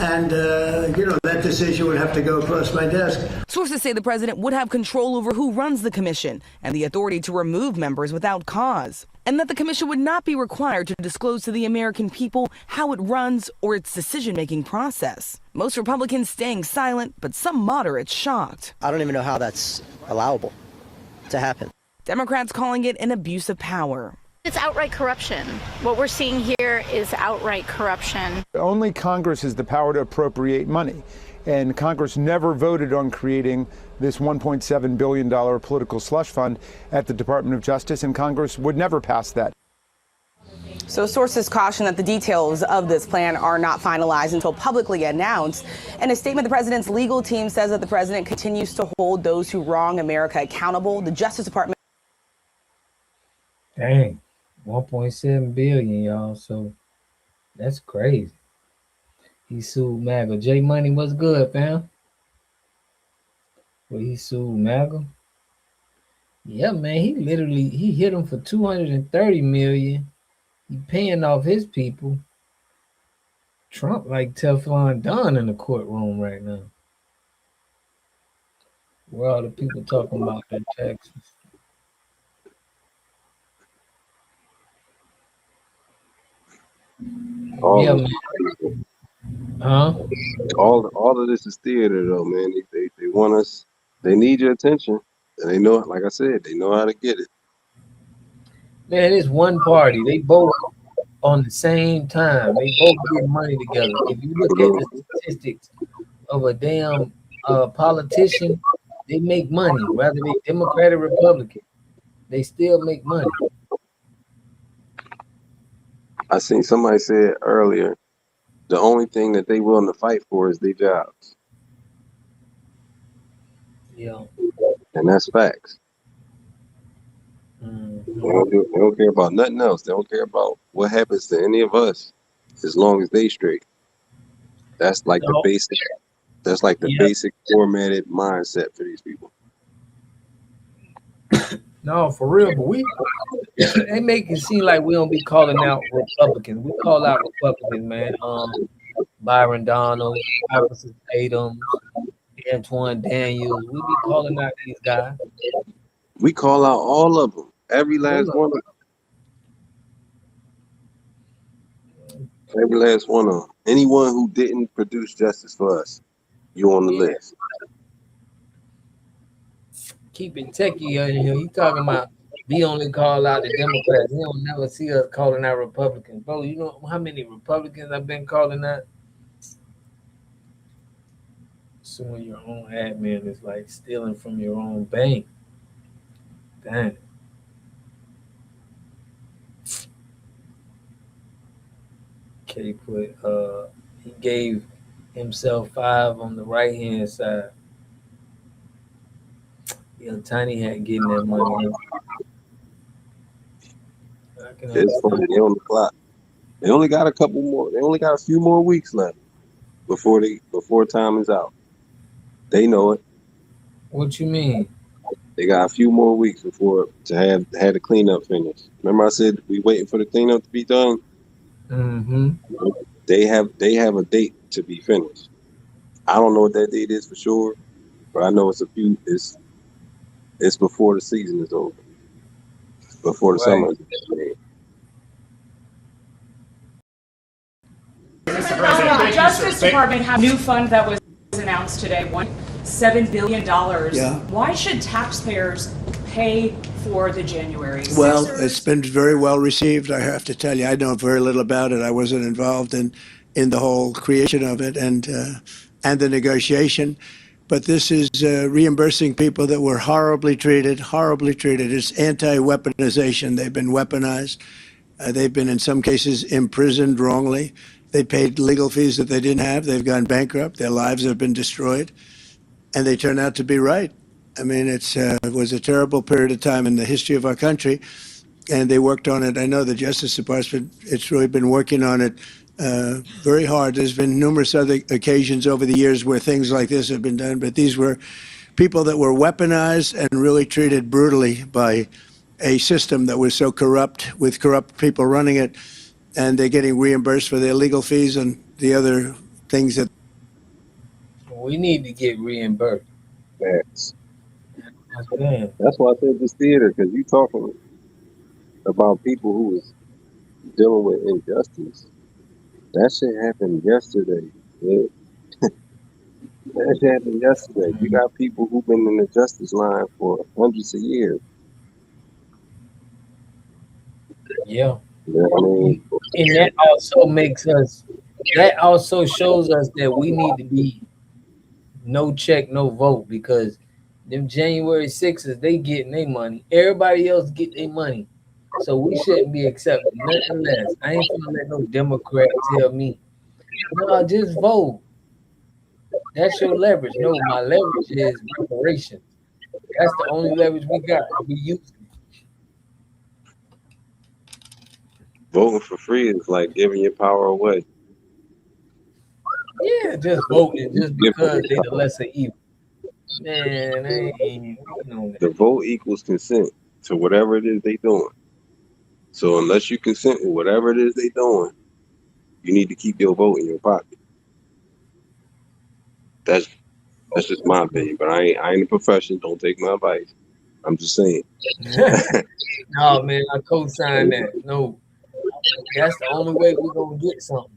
And, that decision would have to go across my desk. Sources say the president would have control over who runs the commission and the authority to remove members without cause, and that the commission would not be required to disclose to the American people how it runs or its decision-making process. Most Republicans staying silent, but some moderates shocked. I don't even know how that's allowable to happen. Democrats calling it an abuse of power. It's outright corruption. What we're seeing here is outright corruption. Only Congress has the power to appropriate money, and Congress never voted on creating this $1.7 billion political slush fund at the Department of Justice, and Congress would never pass that. So sources caution that the details of this plan are not finalized until publicly announced. In a statement, the president's legal team says that the president continues to hold those who wrong America accountable. The Justice Department. Dang, 1.7 billion, y'all. So that's crazy. He sued MAGA. J Money, what's good, fam? Well, he sued MAGA. Yeah, man, he hit him for 230 million. He paying off his people. Trump like Teflon Don in the courtroom right now. Where all the people talking about their taxes? All Yeah, of man. Huh? all of this is theater though, man. They want us. They need your attention, and they know, like I said, they know how to get it. Man, it's one party. They both on the same time. They both get money together. If you look at the statistics of a damn politician, they make money, whether they Democrat or Republican. They still make money. I seen somebody said earlier, the only thing that they willing to fight for is their jobs, Yeah. and that's facts. They don't care about nothing else. They don't care about what happens to any of us, as long as they straight. That's like the No. basic. That's like the basic formatted mindset for these people. No, for real, but they make it seem like we don't be calling out Republicans. We call out Republicans, man. Byron Donalds, Officer Tatum, Antoine Daniels. We be calling out these guys. We call out all of them, every last one of them. Every last one of them. Anyone who didn't produce justice for us, you on the list. Keep it techie in here. He talking about we only call out the Democrats. He don't never see us calling out Republicans. Bro, you know how many Republicans I've been calling out? Suing your own admin is like stealing from your own bank. Dang. K put he gave himself 5 on the right hand side. Yeah, Tiny Hat getting that money. It's funny, they on the clock. They only got a couple more. They only got a few more weeks left before time is out. They know it. What you mean? They got a few more weeks before to have the cleanup finished. Remember, I said we waiting for the cleanup to be done. Mm-hmm. They have a date to be finished. I don't know what that date is for sure, but I know it's it's before the season is over, before the summer is over. The Justice Department has a new fund that was announced today, $7 billion. Yeah. Why should taxpayers pay for the January 6th? Well, it's been very well received. I have to tell you, I know very little about it. I wasn't involved in the whole creation of it and the negotiation. But this is reimbursing people that were horribly treated, horribly treated. It's anti-weaponization. They've been weaponized. They've been, in some cases, imprisoned wrongly. They paid legal fees that they didn't have. They've gone bankrupt. Their lives have been destroyed. And they turn out to be right. I mean, it was a terrible period of time in the history of our country. And they worked on it. I know the Justice Department, it's really been working on it very hard. There's been numerous other occasions over the years where things like this have been done. But these were people that were weaponized and really treated brutally by a system that was so corrupt, with corrupt people running it. And they're getting reimbursed for their legal fees and the other things that. We need to get reimbursed. That's why I said this theater, because you talking about people who was dealing with injustice. That shit happened yesterday. Yeah. That shit happened yesterday. You got people who've been in the justice line for hundreds of years. Yeah. I mean, and that also shows us that we need to be no check, no vote, because them January 6th, they getting their money. Everybody else get their money. So we shouldn't be accepting nothing less. I ain't gonna let no Democrat tell me, no, just vote. That's your leverage. No, my leverage is reparations. That's the only leverage we got. We use it. Voting for free is like giving your power away. Yeah, just voting just Give because away they the power. lesser evil. Man, I ain't we know that. The vote equals consent to whatever it is they doing. So unless you consent with whatever it is they doing, you need to keep your vote in your pocket. That's that's just my opinion. But I ain't a profession. Don't take my advice. I'm just saying. No, man, I co-sign that. No, that's the only way we're gonna get something.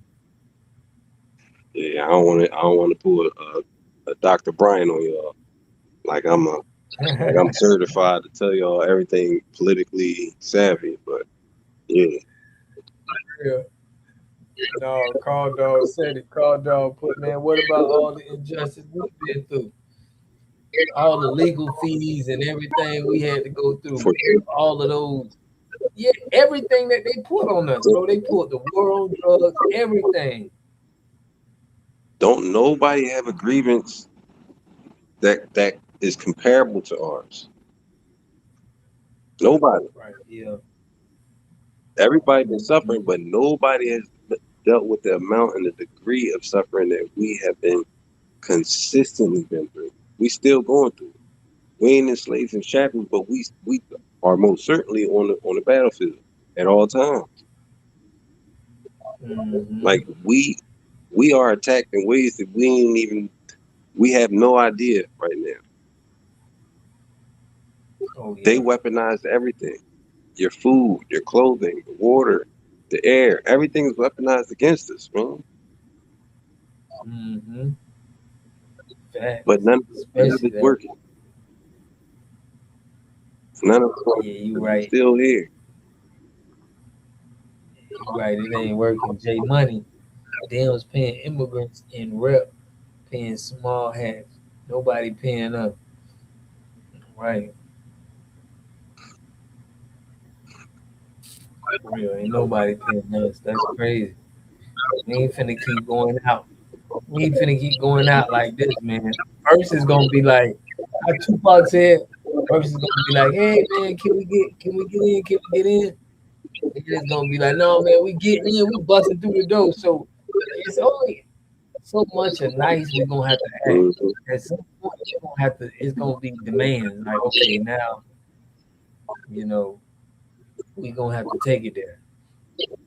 Yeah, I don't want to pull a Dr. Bryant on y'all. Like I'm certified to tell y'all everything politically savvy. But yeah, Yeah. No, Call Dog said it. Call Dog put, man, what about all the injustice we've been through? All the legal fees and everything we had to go through. for sure. All of those. Yeah, everything that they put on us, bro. They put the war on drugs, everything. Don't nobody have a grievance that is comparable to ours. Nobody. Right. Yeah. Everybody been Mhm. suffering, but nobody has dealt with the amount and the degree of suffering that we have been consistently been through. We still going through it. We ain't enslaved and shackles, but we are most certainly on the battlefield at all times. Mhm. Like we are attacked in ways that we have no idea right now. Oh They yeah. weaponize everything. Your food, your clothing, the water, the air, everything is weaponized against us, man. Mhm. But Facts. none of Especially it's that. working. None of it's Yeah, working. you 'Cause we right. still here. You right. It ain't working. J Money. They was paying immigrants in rep, paying small hats. Nobody paying up. Right. For real. Ain't nobody paying us. That's crazy. We ain't finna keep going out. We ain't finna keep going out like this, man. First is gonna be like how Tupac said. First is gonna be like, hey man, can we get in? Can we get in? And it's gonna be like, no man, we getting in, we busting through the door. So it's only so much of nice we gonna have to act. Mhm. At some point we gonna have to it's gonna be demands. Like, okay, now, you know, we gonna have to take it there.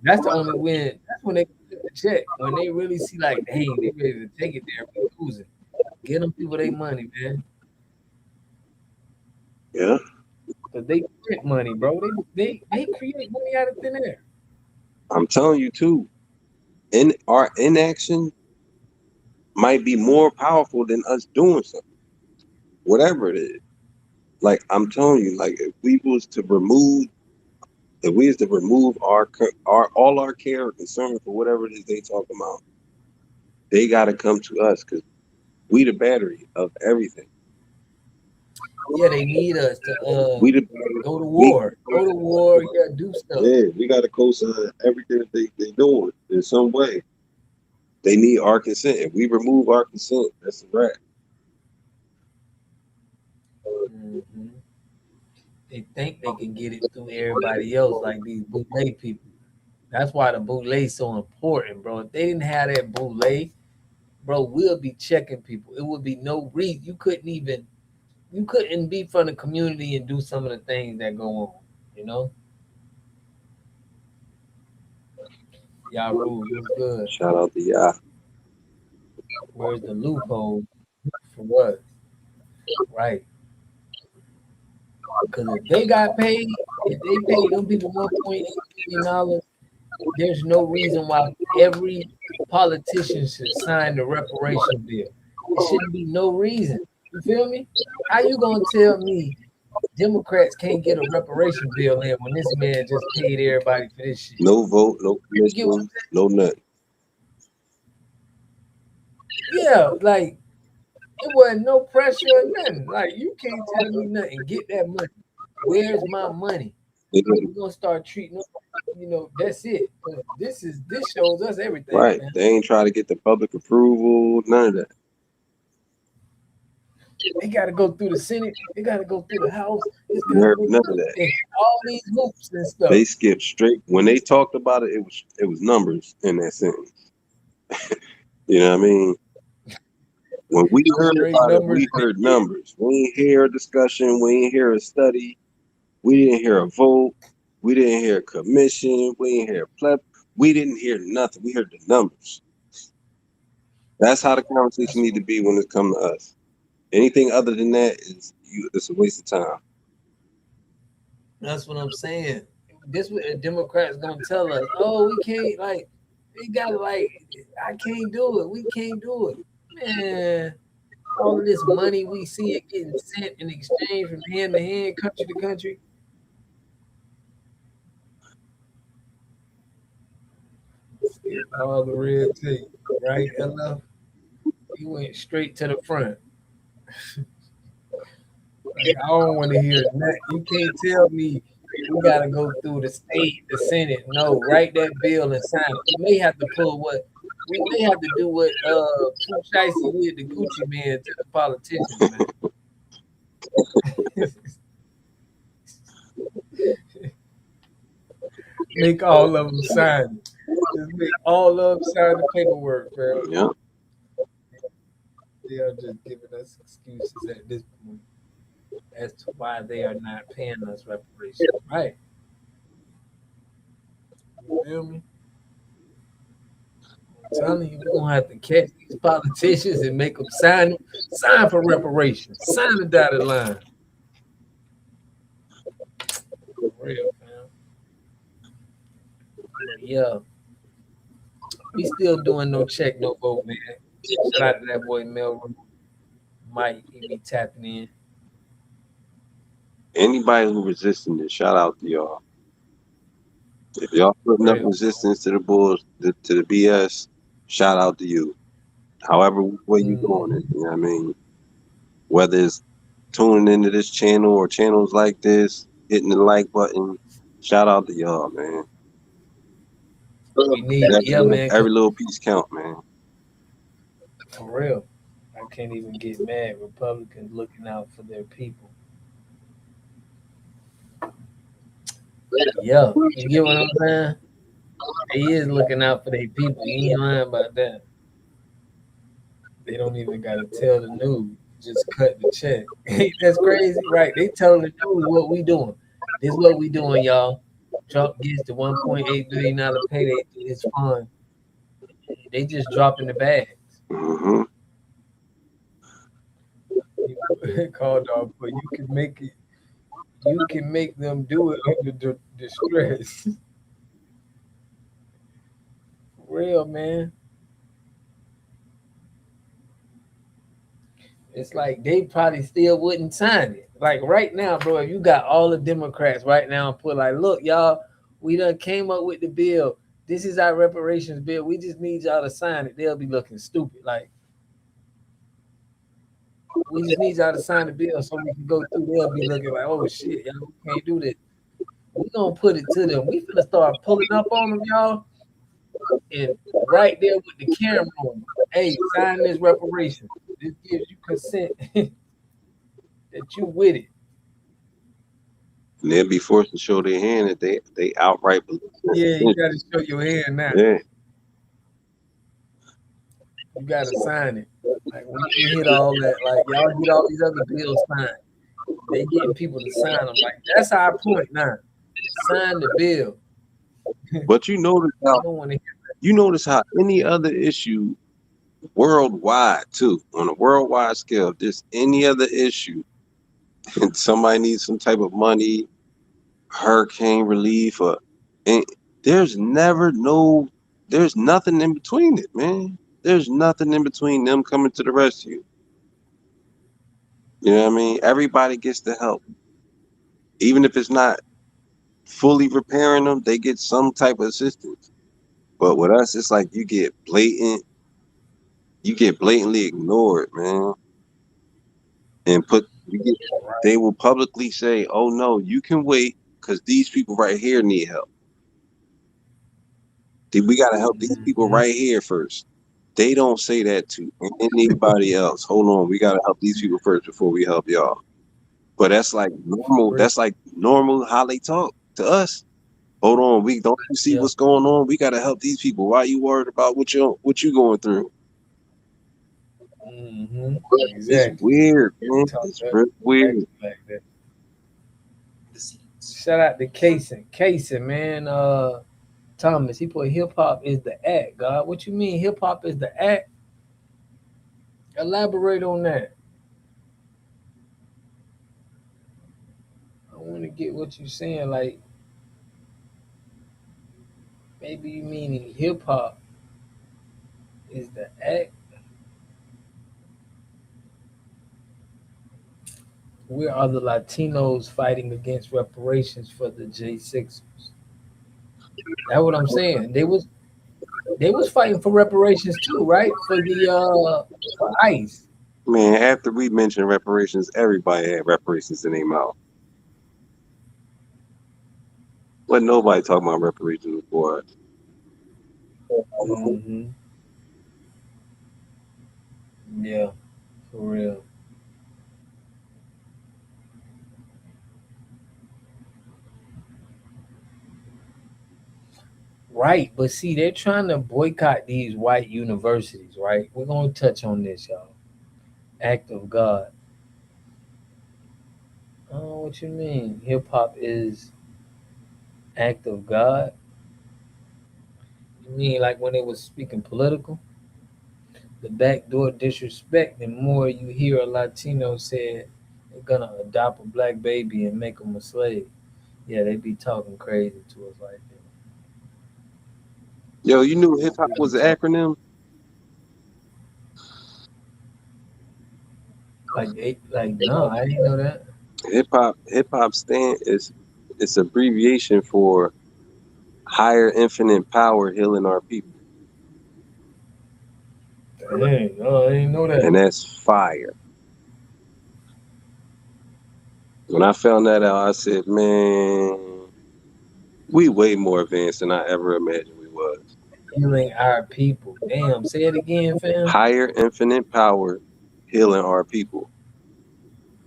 That's the only win. That's when they flip the check. When they really see like, dang, they ready to take it there. We losing. Get them people their money, man. Yeah. Cause they print money, bro. They create money out of thin air. I'm telling you too. In our inaction might be more powerful than us doing something, whatever it is. Like I'm telling you, like if we was to remove our all our care or concern for whatever it is they talk about, they got to come to us because we the battery of everything. Yeah, they need us to We the battery. go to We war. Go to war. Yeah, do stuff. yeah, we got to co-sign everything that they doing in some way. They need our consent. If we remove our consent, that's a wrap. Hmm. They think they can get it through everybody else, like these bootleg people. That's why the bootleg so important, bro. If they didn't have that bootleg, bro, we'll be checking people. It would be no reason. You couldn't be from the community and do some of the things that go on. You know, y'all rules was good. Shout out to y'all. Where's the loophole for what? Right. Because if they got paid, if they paid them people $1.8 billion, there's no reason why every politician should sign the reparation bill. It shouldn't be no reason. You feel me? How you gonna tell me Democrats can't get a reparation bill in when this man just paid everybody for this shit? No vote, no You get what I'm commission, no nothing. saying? Yeah, like it wasn't no pressure or nothing. Like you can't tell me nothing. Get that money. Where's my money? we're gonna start treating them, that's it. But this shows us everything, Right. man. They ain't try to get the public approval, none of that. It got to go through the Senate. It got to go through the House. It's got to None go of through that. all these hoops and stuff. They skipped straight when they talked about it. It was numbers in that sentence. You know what I mean? When we heard Straight about it, numbers. we heard numbers. We didn't hear a discussion. We didn't hear a study. We didn't hear a vote. We didn't hear a commission. We didn't hear a pleb. We didn't hear nothing. We heard the numbers. That's how the conversation need to be when it comes to us. Anything other than that it's a waste of time. That's what I'm saying. This what the Democrats gonna tell us. Oh, we can't we gotta I can't do it. We can't do it. Man, all of this money we see it getting sent in exchange from hand to hand, country to country. Skip all the red tape, right, Ella? He went straight to the front. I don't want to hear that. You can't tell me we gotta go through the state, the Senate. No, write that bill and sign it. We may have to pull what we may have to do what Pooh Shiesty did to Gucci Man to the politicians, man. Make all of them sign it. Just make all of them sign the paperwork, fam. Yeah. They are just giving us excuses at this point as to why they are not paying us reparations. Right. You feel me? I'm telling you, we're gonna have to catch these politicians and make them sign for reparations. Sign the dotted line. For real, fam. But yeah. We still doing no check, no vote, man. Shout out to that boy Melvin. Mike, he be tapping in. Anybody who resisting this, shout out to y'all. If y'all putting up resistance to the bulls, to the BS, shout out to you. However way you doing it, you know what I mean? Whether it's tuning into this channel or channels like this, hitting the like button, shout out to y'all, man. We need, man. Every little piece count, man. For real. I can't even get mad. Republicans looking out for their people. Yeah, you get what I'm saying? He is looking out for their people. You ain't lying about that. They don't even gotta tell the news. Just cut the check. That's crazy, right? They telling the news what we doing. This is what we doing, y'all. Trump gets the $1.8 billion payday to his fund. They just dropping the bags. Mm-hmm. Call dog, but you can make it. You can make them do it under distress. Real, man. It's like they probably still wouldn't sign it. Like right now, bro, if you got all the Democrats right now and put like, look, y'all, we done came up with the bill. This is our reparations bill. We just need y'all to sign it. They'll be looking stupid. Like, we just need y'all to sign the bill so we can go through. They'll be looking like, oh shit, y'all, we can't do this. We gonna put it to them. We finna start pulling up on them, y'all. And right there with the camera on, hey, sign this reparation. This gives you consent that you with it. And they'll be forced to show their hand that they outright believe. Yeah, you gotta show your hand now. Yeah. You gotta sign it. Like when you hit all that, like y'all get all these other bills signed. They getting people to sign them. Like that's our point now. Sign the bill. But you notice how any other issue worldwide too, on a worldwide scale, if there's any other issue and somebody needs some type of money, hurricane relief, and there's nothing in between it, man. There's nothing in between them coming to the rescue. You know what I mean? Everybody gets the help. Even if it's not fully repairing them, they get some type of assistance. But with us, it's like you get blatantly ignored, man. And they will publicly say, oh no, you can wait because these people right here need help. We got to help these people right here first. They don't say that to anybody else. Hold on, we got to help these people first before we help y'all. But that's like normal. That's like normal how they talk to us. Hold on, we don't you see what's going on? We got to help these people. Why are you worried about what you going through? Exactly. It's weird, man. It's real weird. Like that. Shout out to Casey, man. Thomas, he put hip hop is the act. God, what you mean? Hip hop is the act? Elaborate on that. I want to get what you're saying. Like, maybe you meaning hip hop is the act. Where are the Latinos fighting against reparations for the J6ers? That's what I'm saying. They was fighting for reparations too, right? For the for ICE. Man, after we mentioned reparations, everybody had reparations in their mouth. Wasn't nobody talking about reparations before us. Yeah, for real. Right, but see, they're trying to boycott these white universities, right? We're gonna touch on this, y'all. Act of God. Oh, what you mean? Hip hop is act of God? You mean like when they was speaking political? The backdoor disrespect, the more you hear a Latino say they're gonna adopt a black baby and make him a slave. Yeah, they be talking crazy to us like that. Yo, you knew hip hop was an acronym? Like no, I didn't know that. Hip hop it's abbreviation for higher infinite power healing our people. Dang, oh, I didn't know that. And that's fire. When I found that out, I said, man, we way more advanced than I ever imagined we was. Healing our people. Damn, say it again, fam. Higher infinite power healing our people.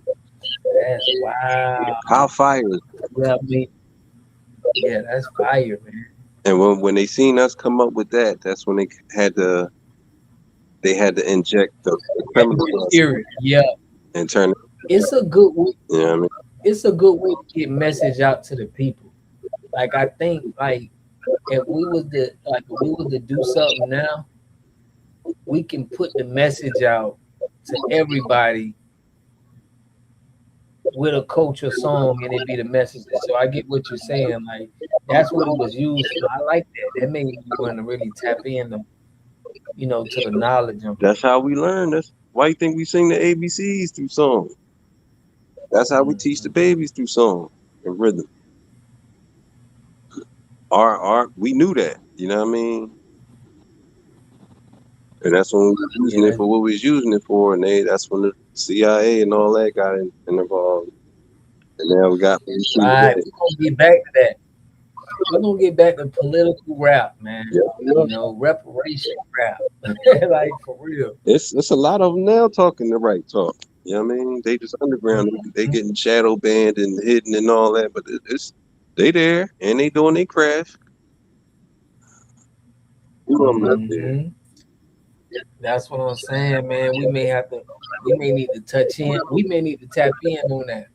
That's wow. How fire is that? Yeah, that's fire, man. And when they seen us come up with that, that's when they had to inject the criminal Yeah. and turn it. It's a good way. You know what I mean? It's a good way to get message out to the people. Like I think like if we was to do something now, we can put the message out to everybody with a culture song and it be the message. So I get what you're saying. Like that's what it was used for. I like that. That made me want to really tap in to the knowledge of. That's how we learn. That's why you think we sing the ABCs through song. That's how we teach the babies through song and rhythm. We knew that, you know what I mean? And that's when we were using it for what we was using it for, and that's when the CIA and all that got involved. And now we got right. We're gonna get back to that. We're gonna get back to political rap, man. Reparation rap. Like for real. It's a lot of them now talking the right talk. You know what I mean? They just underground. They getting shadow banned and hidden and all that, but they there and they doing their craft. That's what I'm saying, man. We may need to touch in. We may need to tap in on that.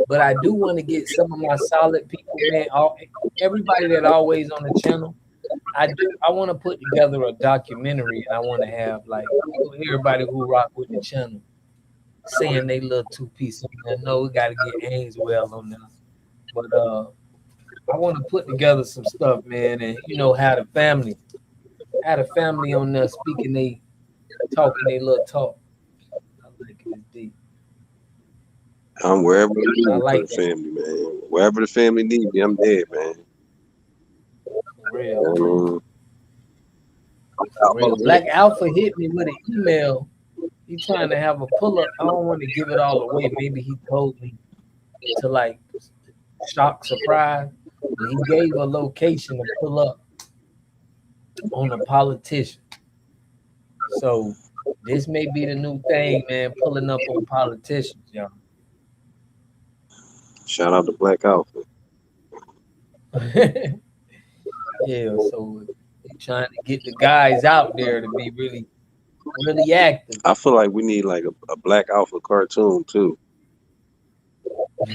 But I do want to get some of my solid people, man. Everybody that always on the channel. I want to put together a documentary, and I want to have like everybody who rock with the channel saying they little two piece. I know we got to get Ainswell on there, but I want to put together some stuff, man, and have the family on there speaking talking they little talk. I like it. It's deep. I'm wherever you need for the family, man. Wherever the family needs me, I'm there, man. For real. Black Alpha hit me with an email. He's trying to have a pull up. I don't want to give it all away. Maybe he told me to like shock, surprise. But he gave a location to pull up on a politician. So this may be the new thing, man. Pulling up on politicians, y'all. Shout out to Black Alpha. Yeah. So they trying to get the guys out there to be really, really active. I feel like we need like a Black Alpha cartoon too.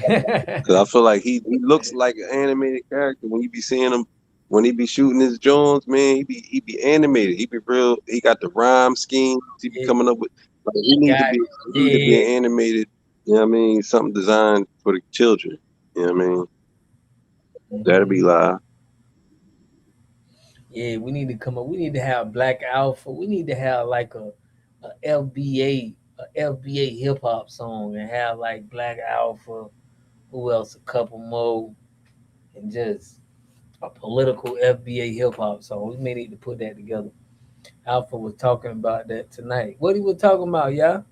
Cause I feel like he looks like an animated character when you be seeing him when he be shooting his Jones, man. He be animated. He be real. He got the rhyme schemes. He be Yeah, coming up with. Like, he need to be yeah, an animated. You know what I mean? Something designed for the children. You know what I mean? That'll be live. yeah. We need to come up. We need to have Black Alpha. We need to have like a FBA hip hop song and have like Black Alpha. Who else? A couple more, and just a political FBA hip hop song. We may need to put that together. Alpha was talking about that tonight. What he was talking about, y'all?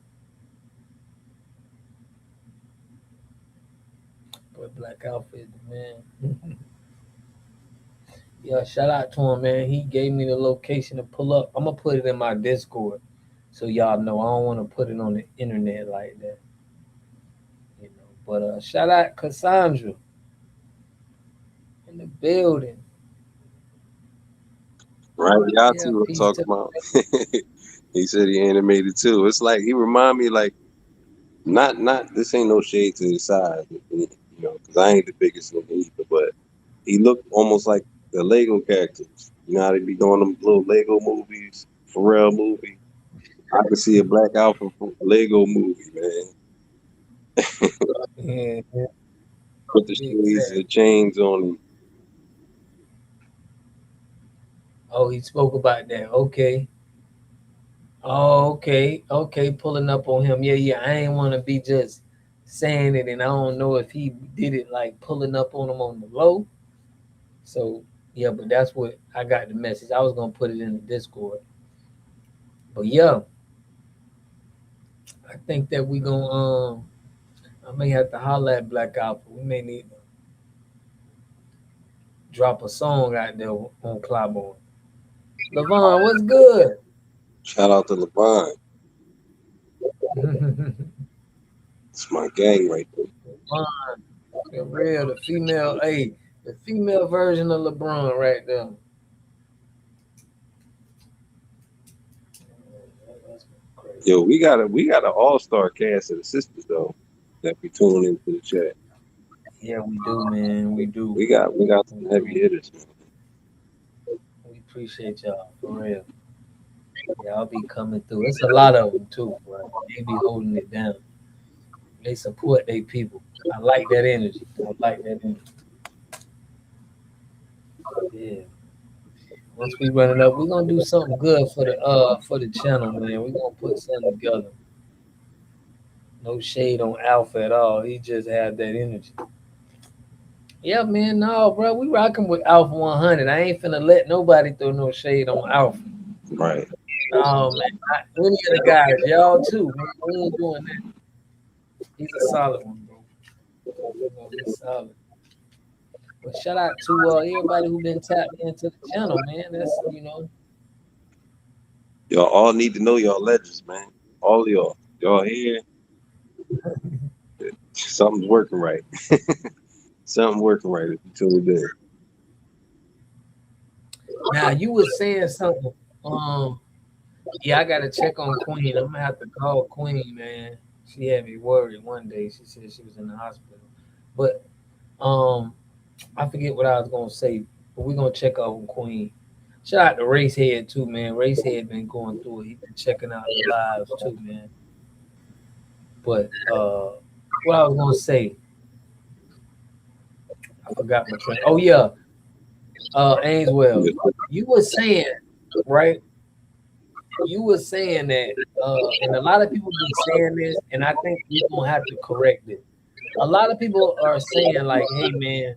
But Black Alpha is the man. Yeah, shout out to him, man. He gave me the location to pull up. I'm gonna put it in my Discord so y'all know. I don't want to put it on the internet like that, you know. But shout out Cassandra in the building. Right, y'all Yeah, two I'm peace talking to about. He said he animated too. It's like he remind me like not this ain't no shade to his size, you know, because I ain't the biggest one either, but he looked almost like the Lego characters. You know how they be doing them little Lego movies, Pharrell movie. I could see a Black Alpha Lego movie, man. yeah, Put the shades and exactly. the chains on him. Oh, he spoke about that. Okay. Oh, okay. Okay, pulling up on him. Yeah, yeah. I ain't want to be just saying it, and I don't know if he did it like pulling up on him on the low. So yeah, but that's what I got the message. I was gonna put it in the Discord. But yeah, I think that we gonna I may have to holler at Black Alpha. We may need to drop a song out there on Claiborne. Levon, what's good? Shout out to LeBron. It's my gang right there. Levon, the real, the female, hey, the female version of LeBron right there. That's crazy. Yo, we got an all-star cast of the sisters though that be tuning into the chat. Yeah, we do, man. We do. We got We some heavy do. hitters, man. We appreciate y'all for real. Y'all be coming through. It's a lot of them too, bro. They be holding it down. They support their people. I like that energy. I like that energy. Yeah. Once we run it up, we're gonna do something good for the channel, man. We're gonna put something together. No shade on Alpha at all. He just had that energy. Yeah, man. No, bro. We rocking with Alpha 100. I ain't finna let nobody throw no shade on Alpha. Right. Oh man, not any of the guys, y'all too, man. We ain't doing that. He's a solid one, bro. You know, he's solid. But shout out to everybody who been tapped into the channel, man. That's Y'all all need to know y'all legends, man. All of y'all. Y'all here. Something's working right. Something working right if you tuned in. now you was saying something. Yeah, I gotta check on Queen. I'm gonna have to call Queen, man. She had me worried one day. She said she was in the hospital. But I forget what I was gonna say, but we're gonna check out on Queen. Shout out to Racehead too, man. Racehead been going through it. He been checking out the lives too, man. But what I was gonna say, I forgot my train. Oh yeah, Ainswell, you were saying, right? You were saying that, and a lot of people be saying this, and I think we're gonna have to correct it. A lot of people are saying like, "Hey, man,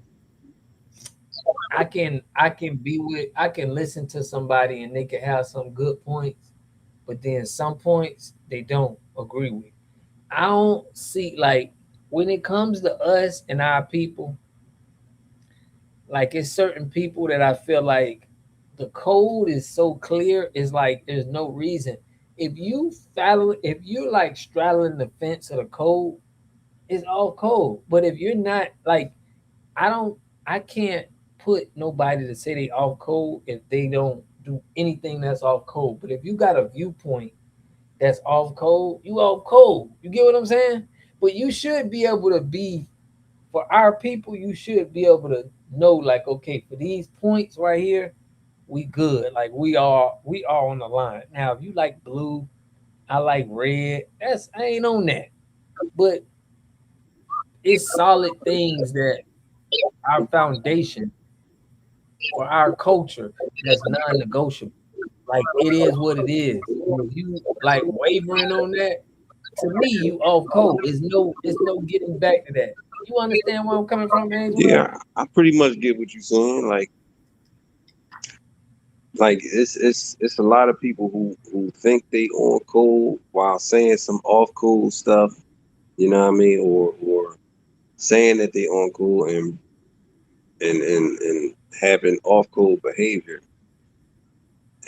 I can listen to somebody and they can have some good points, but then some points they don't agree with." I don't see like when it comes to us and our people. Like it's certain people that I feel like the code is so clear. It's like there's no reason. If you're like straddling the fence of the code, it's all code. But if you're not like, I don't, I can't put nobody to say they off code if they don't do anything that's off code. But if you got a viewpoint that's off code, you off code. You get what I'm saying? But you should be able to be for our people. You should be able to know, like, okay, for these points right here, we good. Like we are on the line. Now, if you like blue, I like red. That's I ain't on that. But it's solid things that our foundation for our culture that's non-negotiable. Like it is what it is. And if you like wavering on that, to me, you off code. It's no getting back to that. You understand where I'm coming from, Angel? Yeah, I pretty much get what you're saying. Like it's a lot of people who think they on code while saying some off code stuff. You know what I mean? Or saying that they on code and having off code behavior.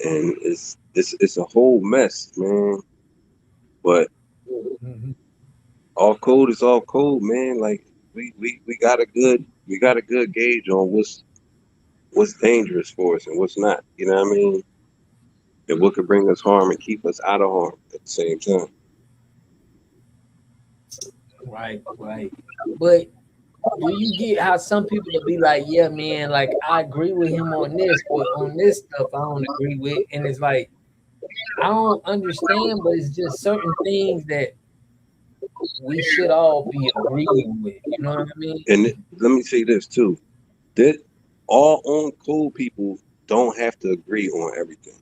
And it's a whole mess, man. But Mhm. off code is off code, man. Like we got a good gauge on what's dangerous for us and what's not. You know what I mean? And what could bring us harm and keep us out of harm at the same time. Right, right. But do you get how some people will be like, yeah, man, like I agree with him on this, but on this stuff I don't agree with, and it's like I don't understand, but it's just certain things that we should all be agreeing with. You know what I mean? And let me say this too: that all on code people don't have to agree on everything.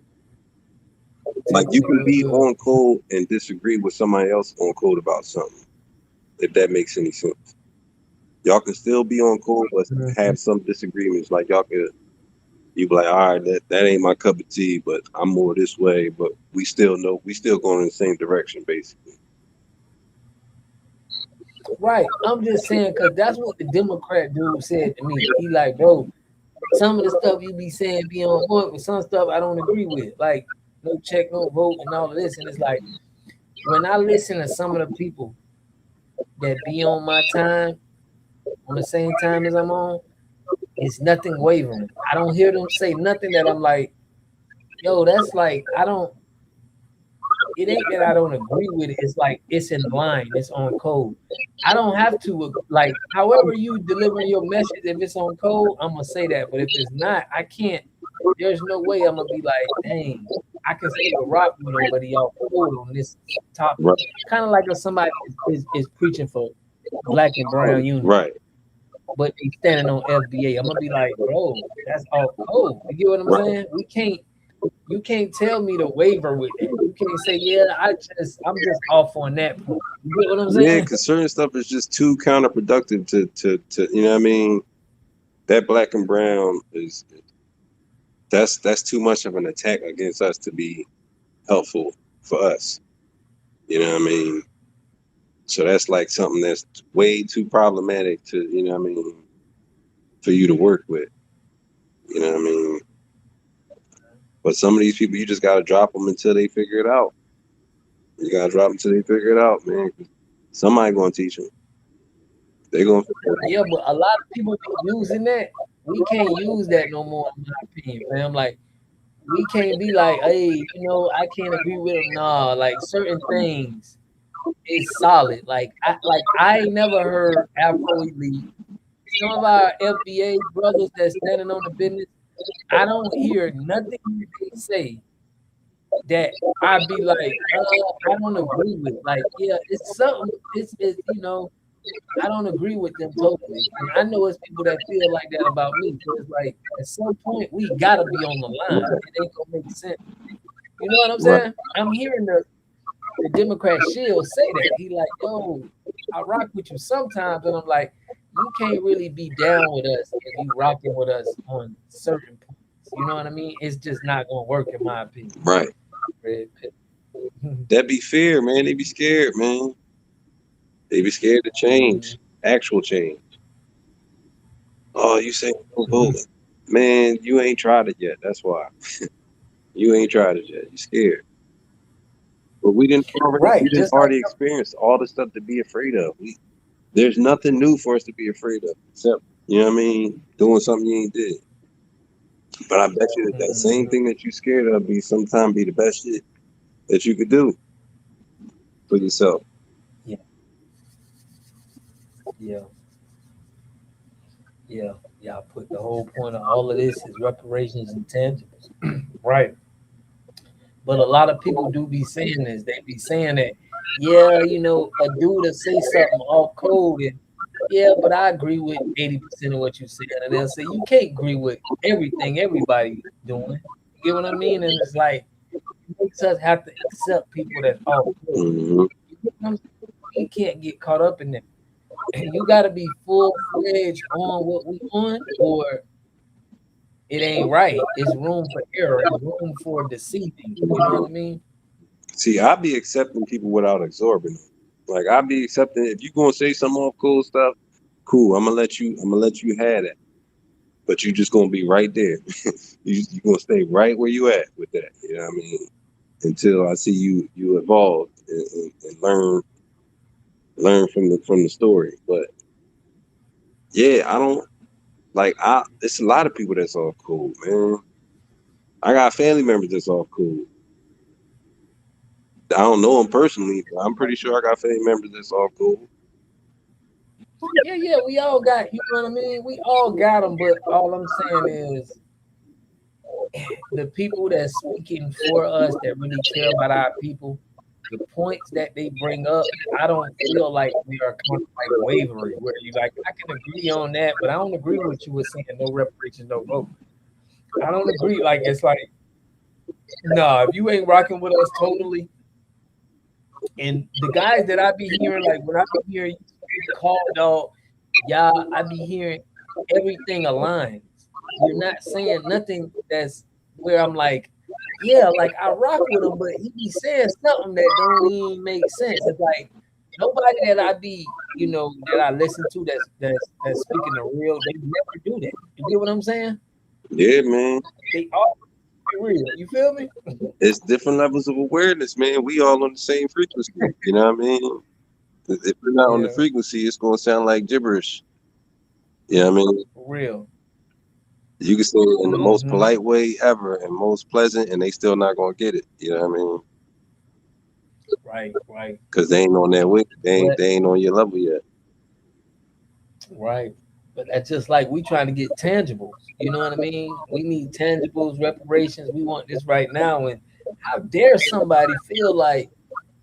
Like you can be on code and disagree with somebody else on code about something, if that makes any sense. Y'all can still be on code but have some disagreements. Like y'all could you be like, all right, that ain't my cup of tea, but I'm more this way, but we still know we still going in the same direction basically. Right. I'm just saying because that's what the Democrat dude said to me. He like, bro, some of the stuff you be saying be on point, but some stuff I don't agree with. Like no check, no vote, and all of this. And it's like when I listen to some of the people that be on my time on the same time as I'm on, it's nothing wavering. I don't hear them say nothing that I'm like, yo, that's like I don't. It ain't that I don't agree with it. It's like it's in line. It's on code. I don't have to like. However you deliver your message, if it's on code, I'm gonna say that. But if it's not, I can't. There's no way I'm gonna be like, dang. I can still rock with him, but he off code on this topic. Right. Kind of like if somebody is preaching for black and brown unity, Right. but they standing on FBA. I'm gonna be like, bro, that's off code. You get what I'm Right. saying? You can't tell me to waver with that. You can't say, yeah, I'm just off on that point. You get what I'm Yeah, saying? because certain stuff is just too counterproductive to you know what I mean? That black and brown is that's too much of an attack against us to be helpful for us. You know what I mean? So that's like something that's way too problematic to, you know what I mean, for you to work with. You know what I mean? But some of these people, you just got to drop them until they figure it out. You got to drop them until they figure it out, man. Somebody going to teach them. They're going to figure it out. Yeah, but a lot of people be using that. We can't use that no more, in my opinion, fam. Like, we can't be like, hey, I can't agree with them. Nah, like certain things is solid. Like I ain't never heard Afro Elite. Some of our FBA brothers that's standing on the business, I don't hear nothing that they say that I'd be like, I don't agree with. Like, yeah, it's something. It's I don't agree with them totally, and I know it's people that feel like that about me. So it's like at some point we gotta be on the line. It ain't gonna make sense. You know what I'm Right. saying? I'm hearing the Democrat Shield say that. He like, yo, I rock with you sometimes, and I'm like, you can't really be down with us if you rocking with us on certain points. You know what I mean? It's just not gonna work in my opinion. Right. Red pill. That be fear, man. They be scared, man. They be scared to change, actual change. Oh, you say no voting. Man, you ain't tried it yet. That's why. You ain't tried it yet. You scared. But we Right, didn't just like already experience all the stuff to be afraid of. There's nothing new for us to be afraid of, except, you know what I mean, doing something you ain't did. But I bet you that same thing that you scared of sometime be the best shit that you could do for yourself. yeah, yeah, yeah, yeah. I put the whole point of all of this is reparations and tangibles, right? But a lot of people do be saying this. They be saying that, yeah, a dude will say something off code, and yeah, but I agree with 80% of what you said, and they'll say you can't agree with everything everybody doing. You get what I mean? And it's like it makes us have to accept people that's off code. Mm-hmm. You get what I'm saying? You can't get caught up in that. And you got to be full fledged on what we on, or it ain't right. It's room for error. It's room for deceiving. You know what I mean? See, I be accepting people without absorbing them. Like I be accepting if you gonna say some off cool stuff, cool. I'm gonna let you have that. But you just gonna be right there. You gonna stay right where you at with that. You know what I mean? Until I see you evolve and learn from the story. But yeah, I don't like it's a lot of people that's off cool, man. I got family members that's off cool. I don't know them personally, but I'm pretty sure I got family members that's off cool. Yeah, yeah, we all got, you know what I mean? We all got them, but all I'm saying is the people that's speaking for us that really care about our people, the points that they bring up, I don't feel like we are kind of like wavering where you like, I can agree on that, but I don't agree with you with saying no reparations, no vote. I don't agree. Like, it's like, no, if you ain't rocking with us totally, and the guys that I be hearing, like when I be hearing you call dog, y'all, I be hearing everything aligns. You're not saying nothing that's where I'm like, yeah, like I rock with him, but he be saying something that don't even make sense. It's like nobody that I be, that I listen to that's speaking the real, they never do that. You get what I'm saying? Yeah, man. They all be real. You feel me? It's different levels of awareness, man. We all on the same frequency. You know what I mean? If we're not on the Yeah, frequency, it's gonna sound like gibberish. You know what I mean? real. You can say it in the most Hmm. polite way ever and most pleasant, and they still not gonna get it. You know what I mean? Right, right. Because they ain't on that way. But They ain't on your level yet. right. But that's just like we trying to get tangibles. You know what I mean? We need tangibles, reparations. We want this right now. And how dare somebody feel like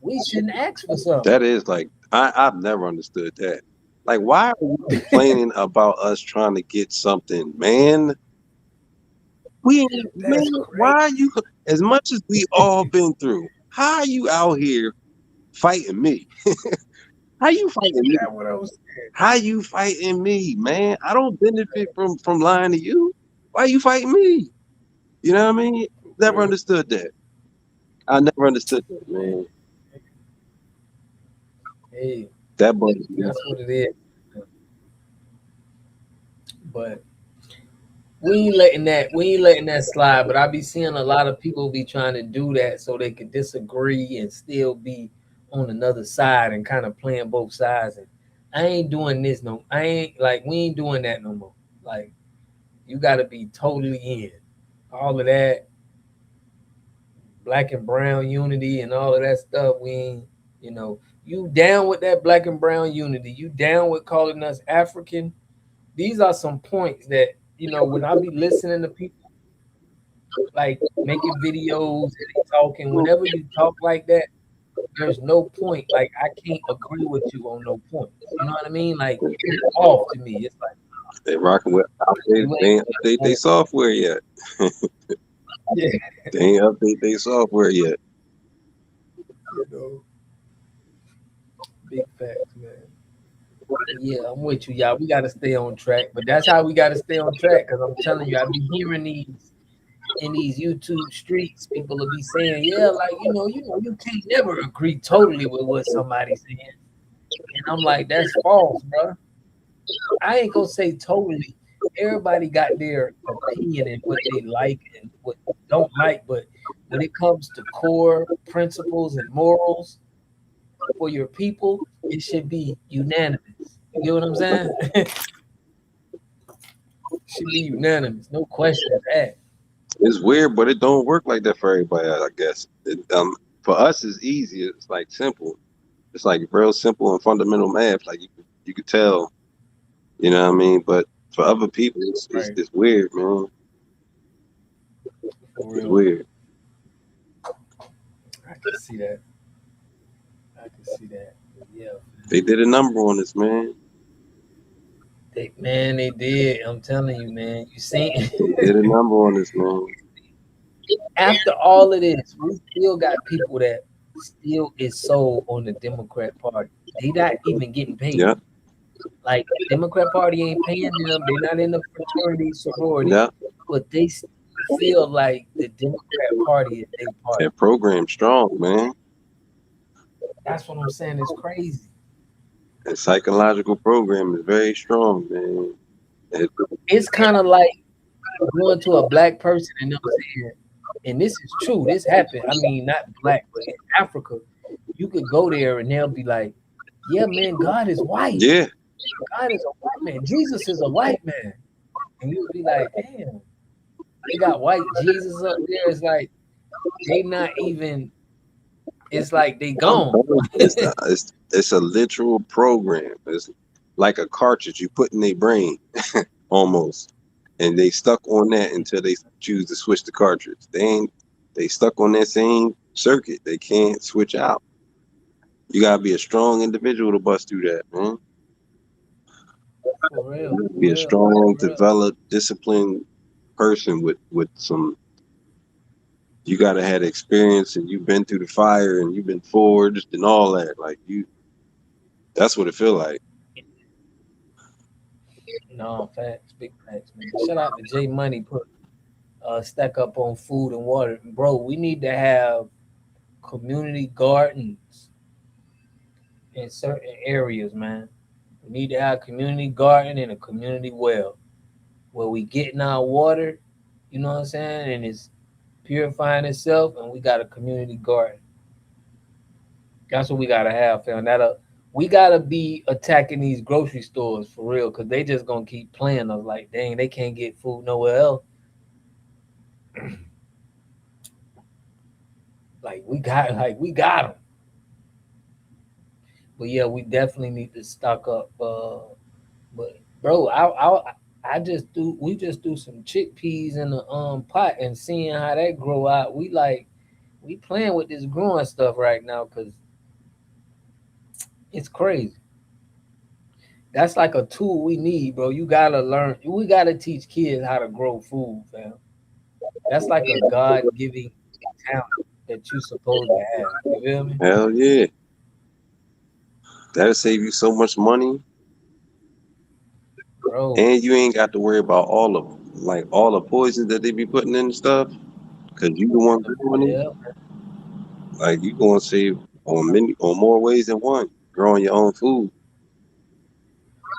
we shouldn't ask for something? That is like I've never understood that. Like, why are you complaining about us trying to get something, man? Man, That's why crazy. are you as much as we all been through? How are you out here fighting me? How you fighting me? That's what I was saying. How you fighting me, man? I don't benefit from lying to you. Why you fighting me? You know what I mean? Never Real. understood that. I never understood that, man. Hey, That bugs me. that's what it is. But we ain't letting that slide. But I be seeing a lot of people be trying to do that so they could disagree and still be on another side and kind of playing both sides. And I ain't doing this no. I ain't like we ain't doing that no more. Like you got to be totally in all of that black and brown unity and all of that stuff. We ain't, you down with that black and brown unity. You down with calling us African. These are some points that when I be listening to people like making videos and they talking, whenever you talk like that, there's no point. Like I can't agree with you on no points. You know what I mean? Like you off to me. It's like They rocking with you they ain't ain't update their software yet. yeah, They ain't update their software yet. you know, big facts, man. Yeah, I'm with you, y'all. We got to stay on track, but that's how we got to stay on track. Because I'm telling you, I be hearing these in these YouTube streets. People will be saying, "Yeah, like you can't never agree totally with what somebody's saying," and I'm like, "That's false, bro. I ain't gonna say totally. everybody got their opinion and what they like and what they don't like, but when it comes to core principles and morals for your people, it should be unanimous. You get what I'm saying? It should be unanimous, no questions asked. It's weird, but it don't work like that for everybody. I guess. For us, it's easy. It's like simple. It's like real simple and fundamental math. Like you could tell. You know what I mean? But for other people, Right. it's weird, man. For It's real. weird. I can see that. I can see that. Yeah. They did a number on this, man. They did. I'm telling you, man. You seen They did a number on this, man. after all of this, we still got people that still is sold on the Democrat Party. They not even getting paid. Yeah, Like Democrat Party ain't paying them. They're not in the fraternity, sorority, yeah. but they still feel like the Democrat Party is their party. That program strong, man. That's what I'm saying. It's crazy. That psychological program is very strong, man. It's kind of like going to a black person and them saying, and this is true, this happened. I mean, not black, but in Africa, you could go there and they'll be like, yeah, man, God is white. Yeah. God is a white man. Jesus is a white man. And you'll be like, damn, they got white Jesus up there. It's like they not even, it's like they gone. It's a literal program. It's like a cartridge you put in their brain, almost. And they stuck on that until they choose to switch the cartridge. They stuck on that same circuit. They can't switch out. You gotta be a strong individual to bust through that, man. For real. Be a strong, developed, disciplined person with some. You gotta have experience, and you've been through the fire, and you've been forged, and all that. Like you, that's what it feel like. No, facts, big facts, man. Shout out to J Money put stack up on food and water. Bro, we need to have community gardens in certain areas, man. We need to have a community garden and a community well where we getting our water, you know what I'm saying, and it's purifying itself, and we got a community garden. That's what we gotta have, fam. We gotta be attacking these grocery stores for real, cause they just gonna keep playing us like, dang, they can't get food nowhere else. we got them. But yeah, we definitely need to stock up. But bro, we just do some chickpeas in the pot and seeing how that grow out. We playing with this growing stuff right now because it's crazy. That's like a tool we need, bro. You gotta learn. We gotta teach kids how to grow food, fam. That's like a God giving talent that you supposed to have. You feel me? Hell yeah. That'll save you so much money. Bro. And you ain't got to worry about all of them. Like all the poison that they be putting in and stuff. Cause you the one growing it. Like you gonna save on more ways than one. Growing your own food.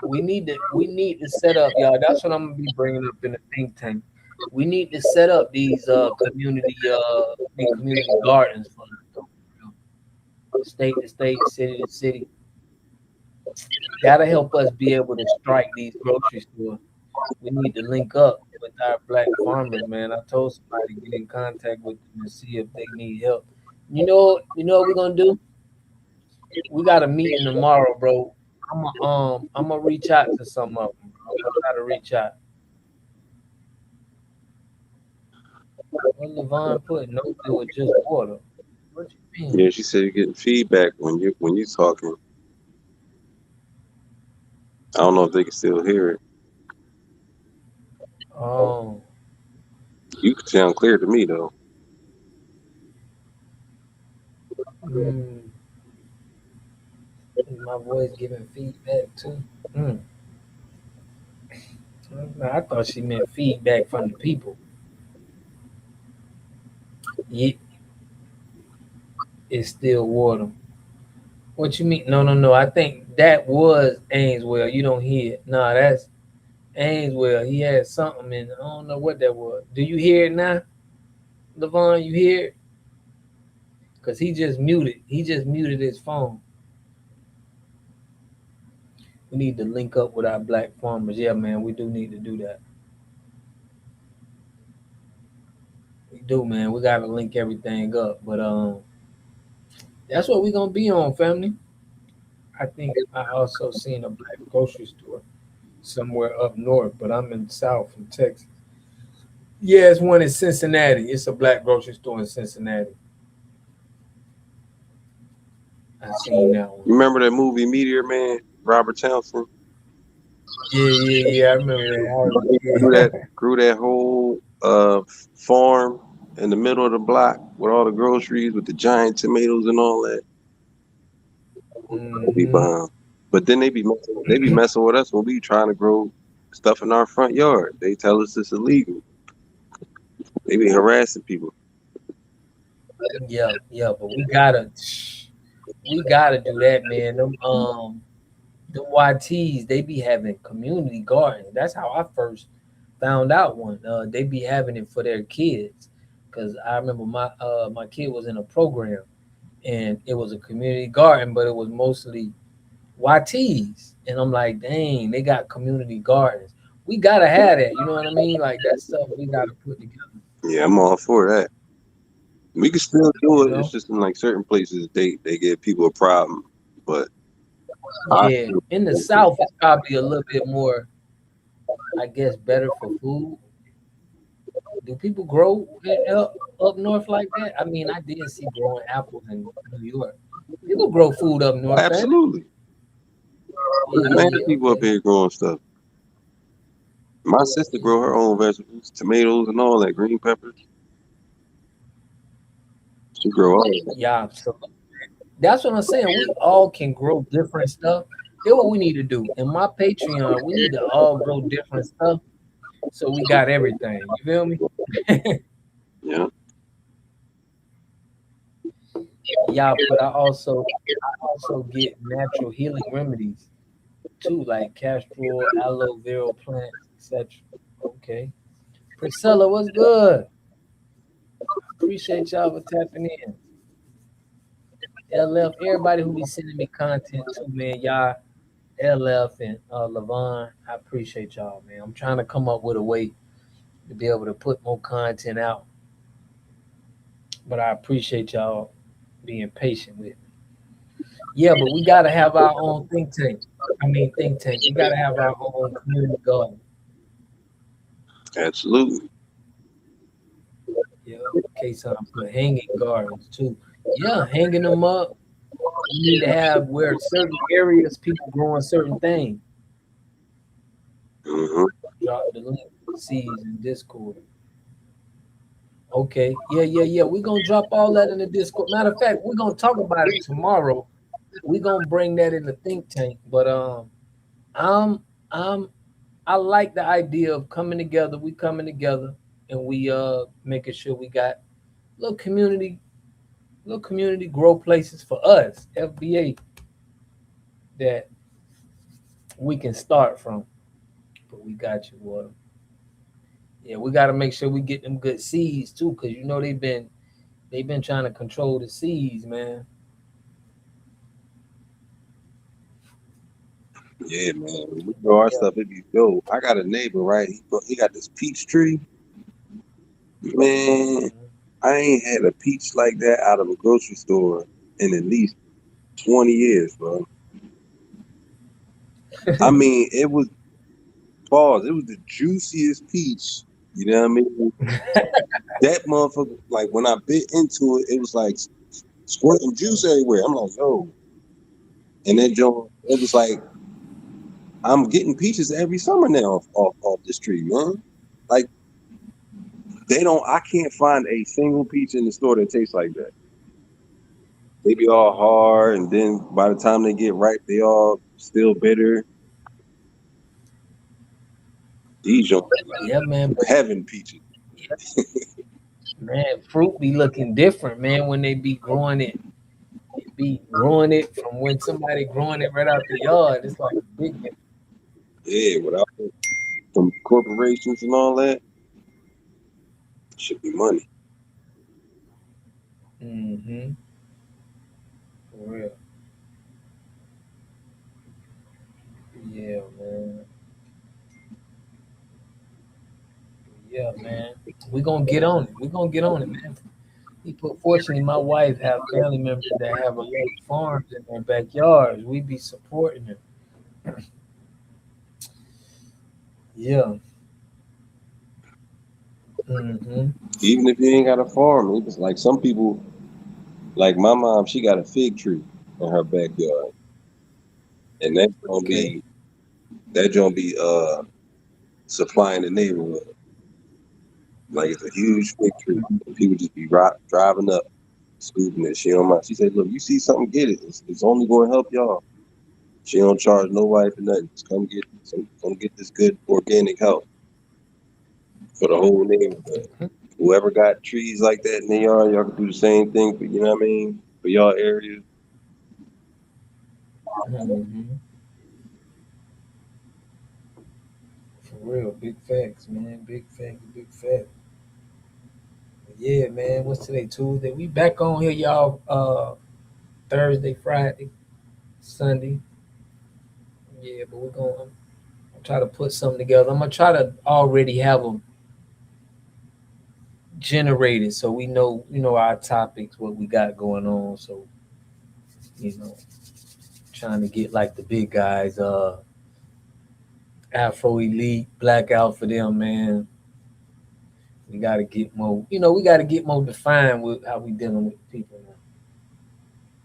We need to set up, y'all. That's what I'm gonna be bringing up in the think tank. We need to set up these community gardens for state to state, city to city. That'll help us be able to strike these grocery stores. We need to link up with our black farmers, man. I told somebody to get in contact with them and see if they need help. You know what we're gonna do? We got a meeting tomorrow, bro. I'm gonna reach out to some of them, bro. I'm gonna try to reach out. What Levon put? No, it was just water. What you mean? Yeah, she said you're getting feedback when you talking. I don't know if they can still hear it. Oh. You can sound clear to me though. Is my voice giving feedback too? I thought she meant feedback from the people. Yeah, it's still water. What you mean? No. I think that was Ainswell. You don't hear it. Nah, that's Ainsworth, he had something in. I don't know what that was. Do you hear it now, Levon? You hear it? Cause he just muted. He just muted his phone. We need to link up with our black farmers. Yeah, man, we do need to do that. We do, man. We gotta link everything up. But that's what we gonna be on, family. I think I also seen a black grocery store somewhere up north, but I'm in the south in Texas. Yeah, it's one in Cincinnati. It's a black grocery store in Cincinnati. I seen that one. You remember that movie Meteor Man, Robert Townsend? Yeah. I remember Grew that. that grew that whole farm in the middle of the block with all the groceries with the giant tomatoes and all that. They be Mm-hmm. behind. But then they be messing with us when we trying to grow stuff in our front yard. They tell us it's illegal. They be harassing people. Yeah, but we gotta do that, man. The YTs, they be having community gardens. That's how I first found out one. They be having it for their kids. Cause I remember my kid was in a program and it was a community garden, but it was mostly YTs. And I'm like, dang, they got community gardens. We gotta have that, you know what I mean? Like that stuff we gotta put together. Yeah, I'm all for that. We can still do You it. It's know? just in like certain places they give people a problem. But I Yeah. In the South it's probably a little bit more, I guess, better for food. Do people grow up north like that? I mean, I did see growing apples in New York. People grow food up north, man. absolutely. There's many people up Okay. here growing stuff. My sister grow her own vegetables, tomatoes and all that, green peppers. She grow all that. Yeah, so that's what I'm saying. We all can grow different stuff. That's what we need to do. In my Patreon, we need to all grow different stuff so we got everything. You feel me? Yeah. Yeah, but I also get natural healing remedies too, like castor oil, aloe vera plants, etc. Okay. Priscilla, what's good? Appreciate y'all for tapping in. LF, everybody who be sending me content too, man. Y'all, LF and Levon, I appreciate y'all, man. I'm trying to come up with a way to be able to put more content out, but I appreciate y'all being patient with me. Yeah, but we gotta have our own think tank. I mean, think tank. We gotta have our own community garden. Absolutely. Yeah, case I put hanging gardens too. Yeah, hanging them up. We need to have where certain areas people growing certain things. Mm-hmm. Drop the link, seeds in Discord. Okay. Yeah. We're gonna drop all that in the Discord. Matter of fact, we're gonna talk about it tomorrow. We're gonna bring that in the think tank. But I'm I'm I like the idea of coming together. We coming together and we making sure we got little community, little community grow places for us, FBA, that we can start from. But we got you, water. Yeah, we got to make sure we get them good seeds too, cause you know they've been trying to control the seeds, man. Yeah, man. When we grow our stuff, it be dope. I got a neighbor, right? He got this peach tree. Man, I ain't had a peach like that out of a grocery store in at least 20 years, bro. I mean, it was pause. It was the juiciest peach. You know what I mean? That motherfucker, like when I bit into it, it was like squirting juice everywhere. I'm like, yo. And then Joe, it was like I'm getting peaches every summer now off this tree, man. Like I can't find a single peach in the store that tastes like that. They be all hard, and then by the time they get ripe, they all still bitter. These are Yeah, man. like heaven peaches. Man, fruit be looking different, man, when they be growing it. It be growing it from when somebody growing it right out the yard. It's like a big difference. Yeah, without from corporations and all that, should be money. Mm-hmm. For real. Yeah, man. Yeah, man. We're gonna get on it. We're gonna get on it, man. Fortunately, my wife have family members that have a lot of farms in their backyards. We be supporting them. Yeah. Mm-hmm. Even if you ain't got a farm, it's like some people, like my mom, she got a fig tree in her backyard, and Okay. that gonna be supplying the neighborhood. Like it's a huge fig tree, and people just be driving up, scooping it. She don't mind. She said, "Look, you see something, get it. It's only going to help y'all." She don't charge nobody for nothing. Just come get this good organic help for the whole neighborhood. Whoever got trees like that in their yard, y'all can do the same thing for, you know what I mean, for y'all area. Mm-hmm. For real, big facts, man. Big facts, big facts. Yeah, man. What's today? Tuesday. We back on here, y'all. Thursday, Friday, Sunday. Yeah, but we're gonna try to put something together. I'm gonna try to already have them generated so we know, our topics, what we got going on. So, you know, trying to get like the big guys, Afro Elite, Blackout for them, man. We gotta get more, we gotta get more defined with how we dealing with people now.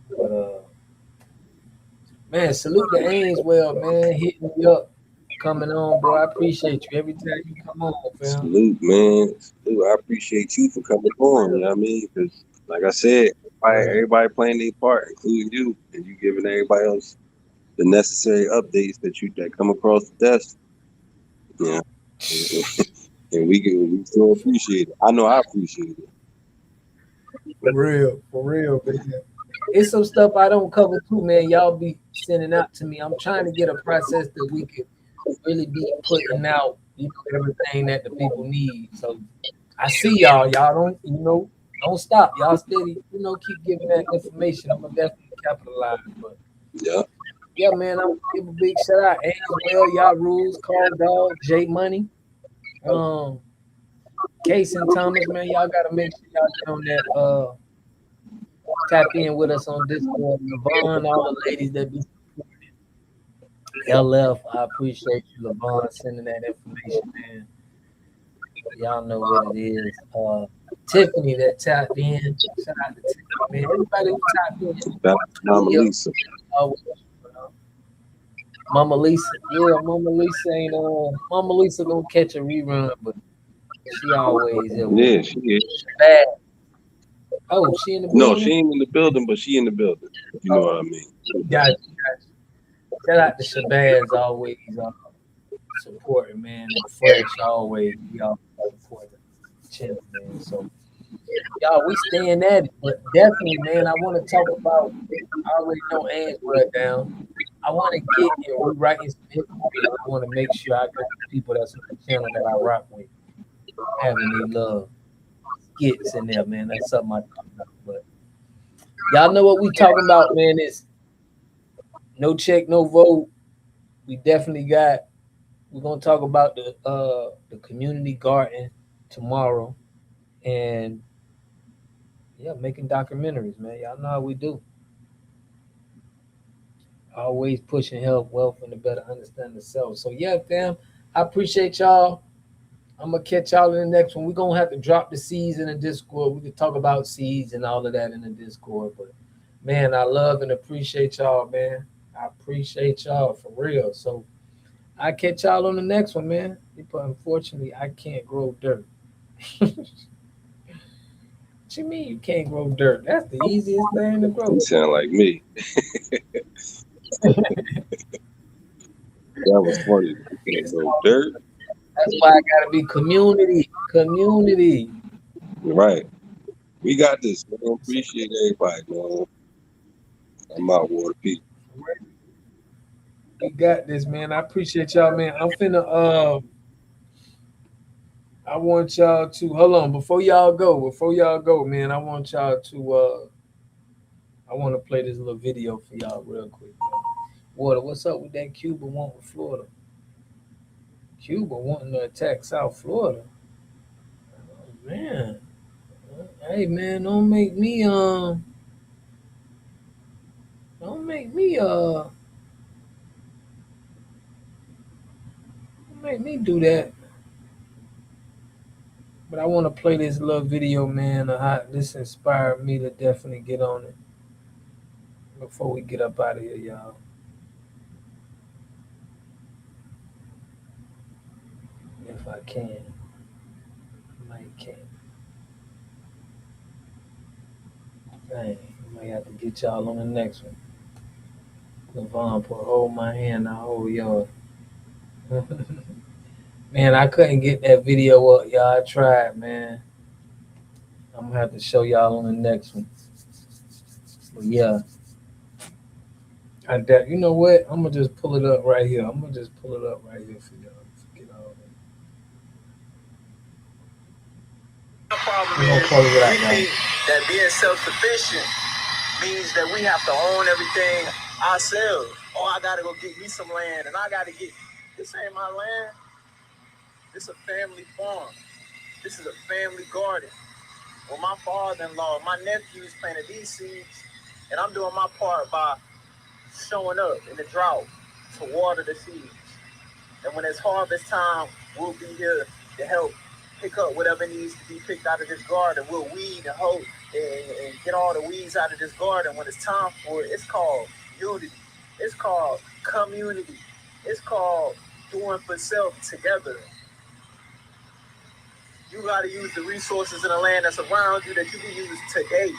But man, salute to Ainswell, man, hitting me up, coming on, bro. I appreciate you every time you come on, fam. Salute, man. Salute. I appreciate you for coming on, you know what I mean? Because, like I said, everybody playing their part, including you, and you giving everybody else the necessary updates that come across the desk. Yeah. And we still appreciate it. I know I appreciate it. For real, man. It's some stuff I don't cover too, man. Y'all be sending out to me. I'm trying to get a process that we could really be putting out, everything that the people need. So I see y'all. Y'all don't stop. Y'all steady, keep giving that information. I'm gonna definitely capitalize. But Yeah. yeah, man, I'm gonna give a big shout out. Well, y'all rules, Call Dog, J Money, Case and Thomas, man. Y'all gotta make sure y'all get on that tap in with us on Discord. Levon, all the ladies that be LF, I appreciate you, Levon, sending that information, man. Y'all know what it is. Tiffany that tapped in. Shout out to Tiffany, man. Everybody who tapped in. That's Mama Lisa. Mama Lisa. Yeah, Mama Lisa ain't Mama Lisa gonna catch a rerun, but she always there with Yeah, us. she is. Bad. Oh, she in the No, she building? ain't in the building, but she in the building, if you know what I mean. Gotcha. Shout out to Shabazz always supporting, man, and Fresh always. We all support the channel, man. So y'all, we staying at it, but definitely, man, I want to talk about. I already know Answer down. I want to get and rewriting some history, and I want to make sure I got the people that's on the channel that I rock with having they love skits in there, man. That's something I talk about. But y'all know what we talking about, man. Is no check, no vote. We definitely got. We're gonna talk about the community garden tomorrow, and yeah, making documentaries, man. Y'all know how we do. Always pushing health, wealth, and a better understanding of self. So yeah, fam, I appreciate y'all. I'm gonna catch y'all in the next one. We're gonna have to drop the seeds in the Discord. We can talk about seeds and all of that in the Discord. But man, I love and appreciate y'all, man. I appreciate y'all for real. So I catch y'all on the next one, man. But unfortunately, I can't grow dirt. What you mean you can't grow dirt? That's the easiest thing to grow. You sound like me. That was funny. You can't go dirt. That's why I gotta be community. Community. Right. We got this, man. Appreciate everybody, man. I'm out, Water Pete. We got this, man. I appreciate y'all, man. I'm finna I want y'all to hold on before y'all go, man. I want y'all to I want to play this little video for y'all real quick. Water, what's up with that Cuba want with Florida? Cuba wanting to attack South Florida. Oh, man. Hey man, don't make me do that. But I want to play this little video, man. This inspired me to definitely get on it before we get up out of here, y'all. If I can. I might can. Dang, I might have to get y'all on the next one. Levon put hold my hand, I hold yours. Man, I couldn't get that video up, y'all. I tried, man. I'm gonna have to show y'all on the next one. But yeah. You know what? I'm gonna just pull it up right here. I'm gonna just pull it up right here for y'all. Forget all that. The problem is we think that being self-sufficient means that we have to own everything ourselves. Oh, I gotta go get me some land, and I gotta get. This ain't my land. This a family farm. This is a family garden. Well, my father-in-law, my nephews planted these seeds, and I'm doing my part by showing up in the drought to water the seeds. And when it's harvest time, we'll be here to help pick up whatever needs to be picked out of this garden. We'll weed and hoe and get all the weeds out of this garden. When it's time for it, it's called unity. It's called community. It's called doing for self together. You got to use the resources in the land that's around you that you can use today. You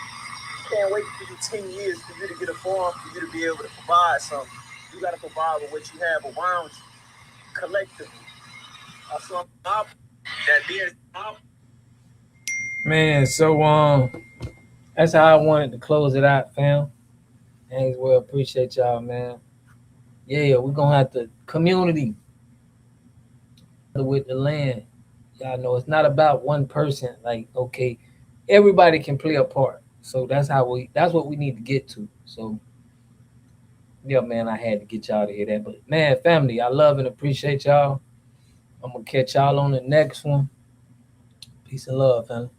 can't wait for you 10 years for you to get a farm, for you to be able to provide something. You got to provide with what you have around you collectively. Man, so that's how I wanted to close it out, fam. Thanks, well, appreciate y'all, man. Yeah, we're gonna have to community with the land. Y'all know it's not about one person. Like, okay, everybody can play a part. So that's what we need to get to. So yeah, man, I had to get y'all to hear that. But man, family, I love and appreciate y'all. I'm gonna catch y'all on the next one. Peace and love, family.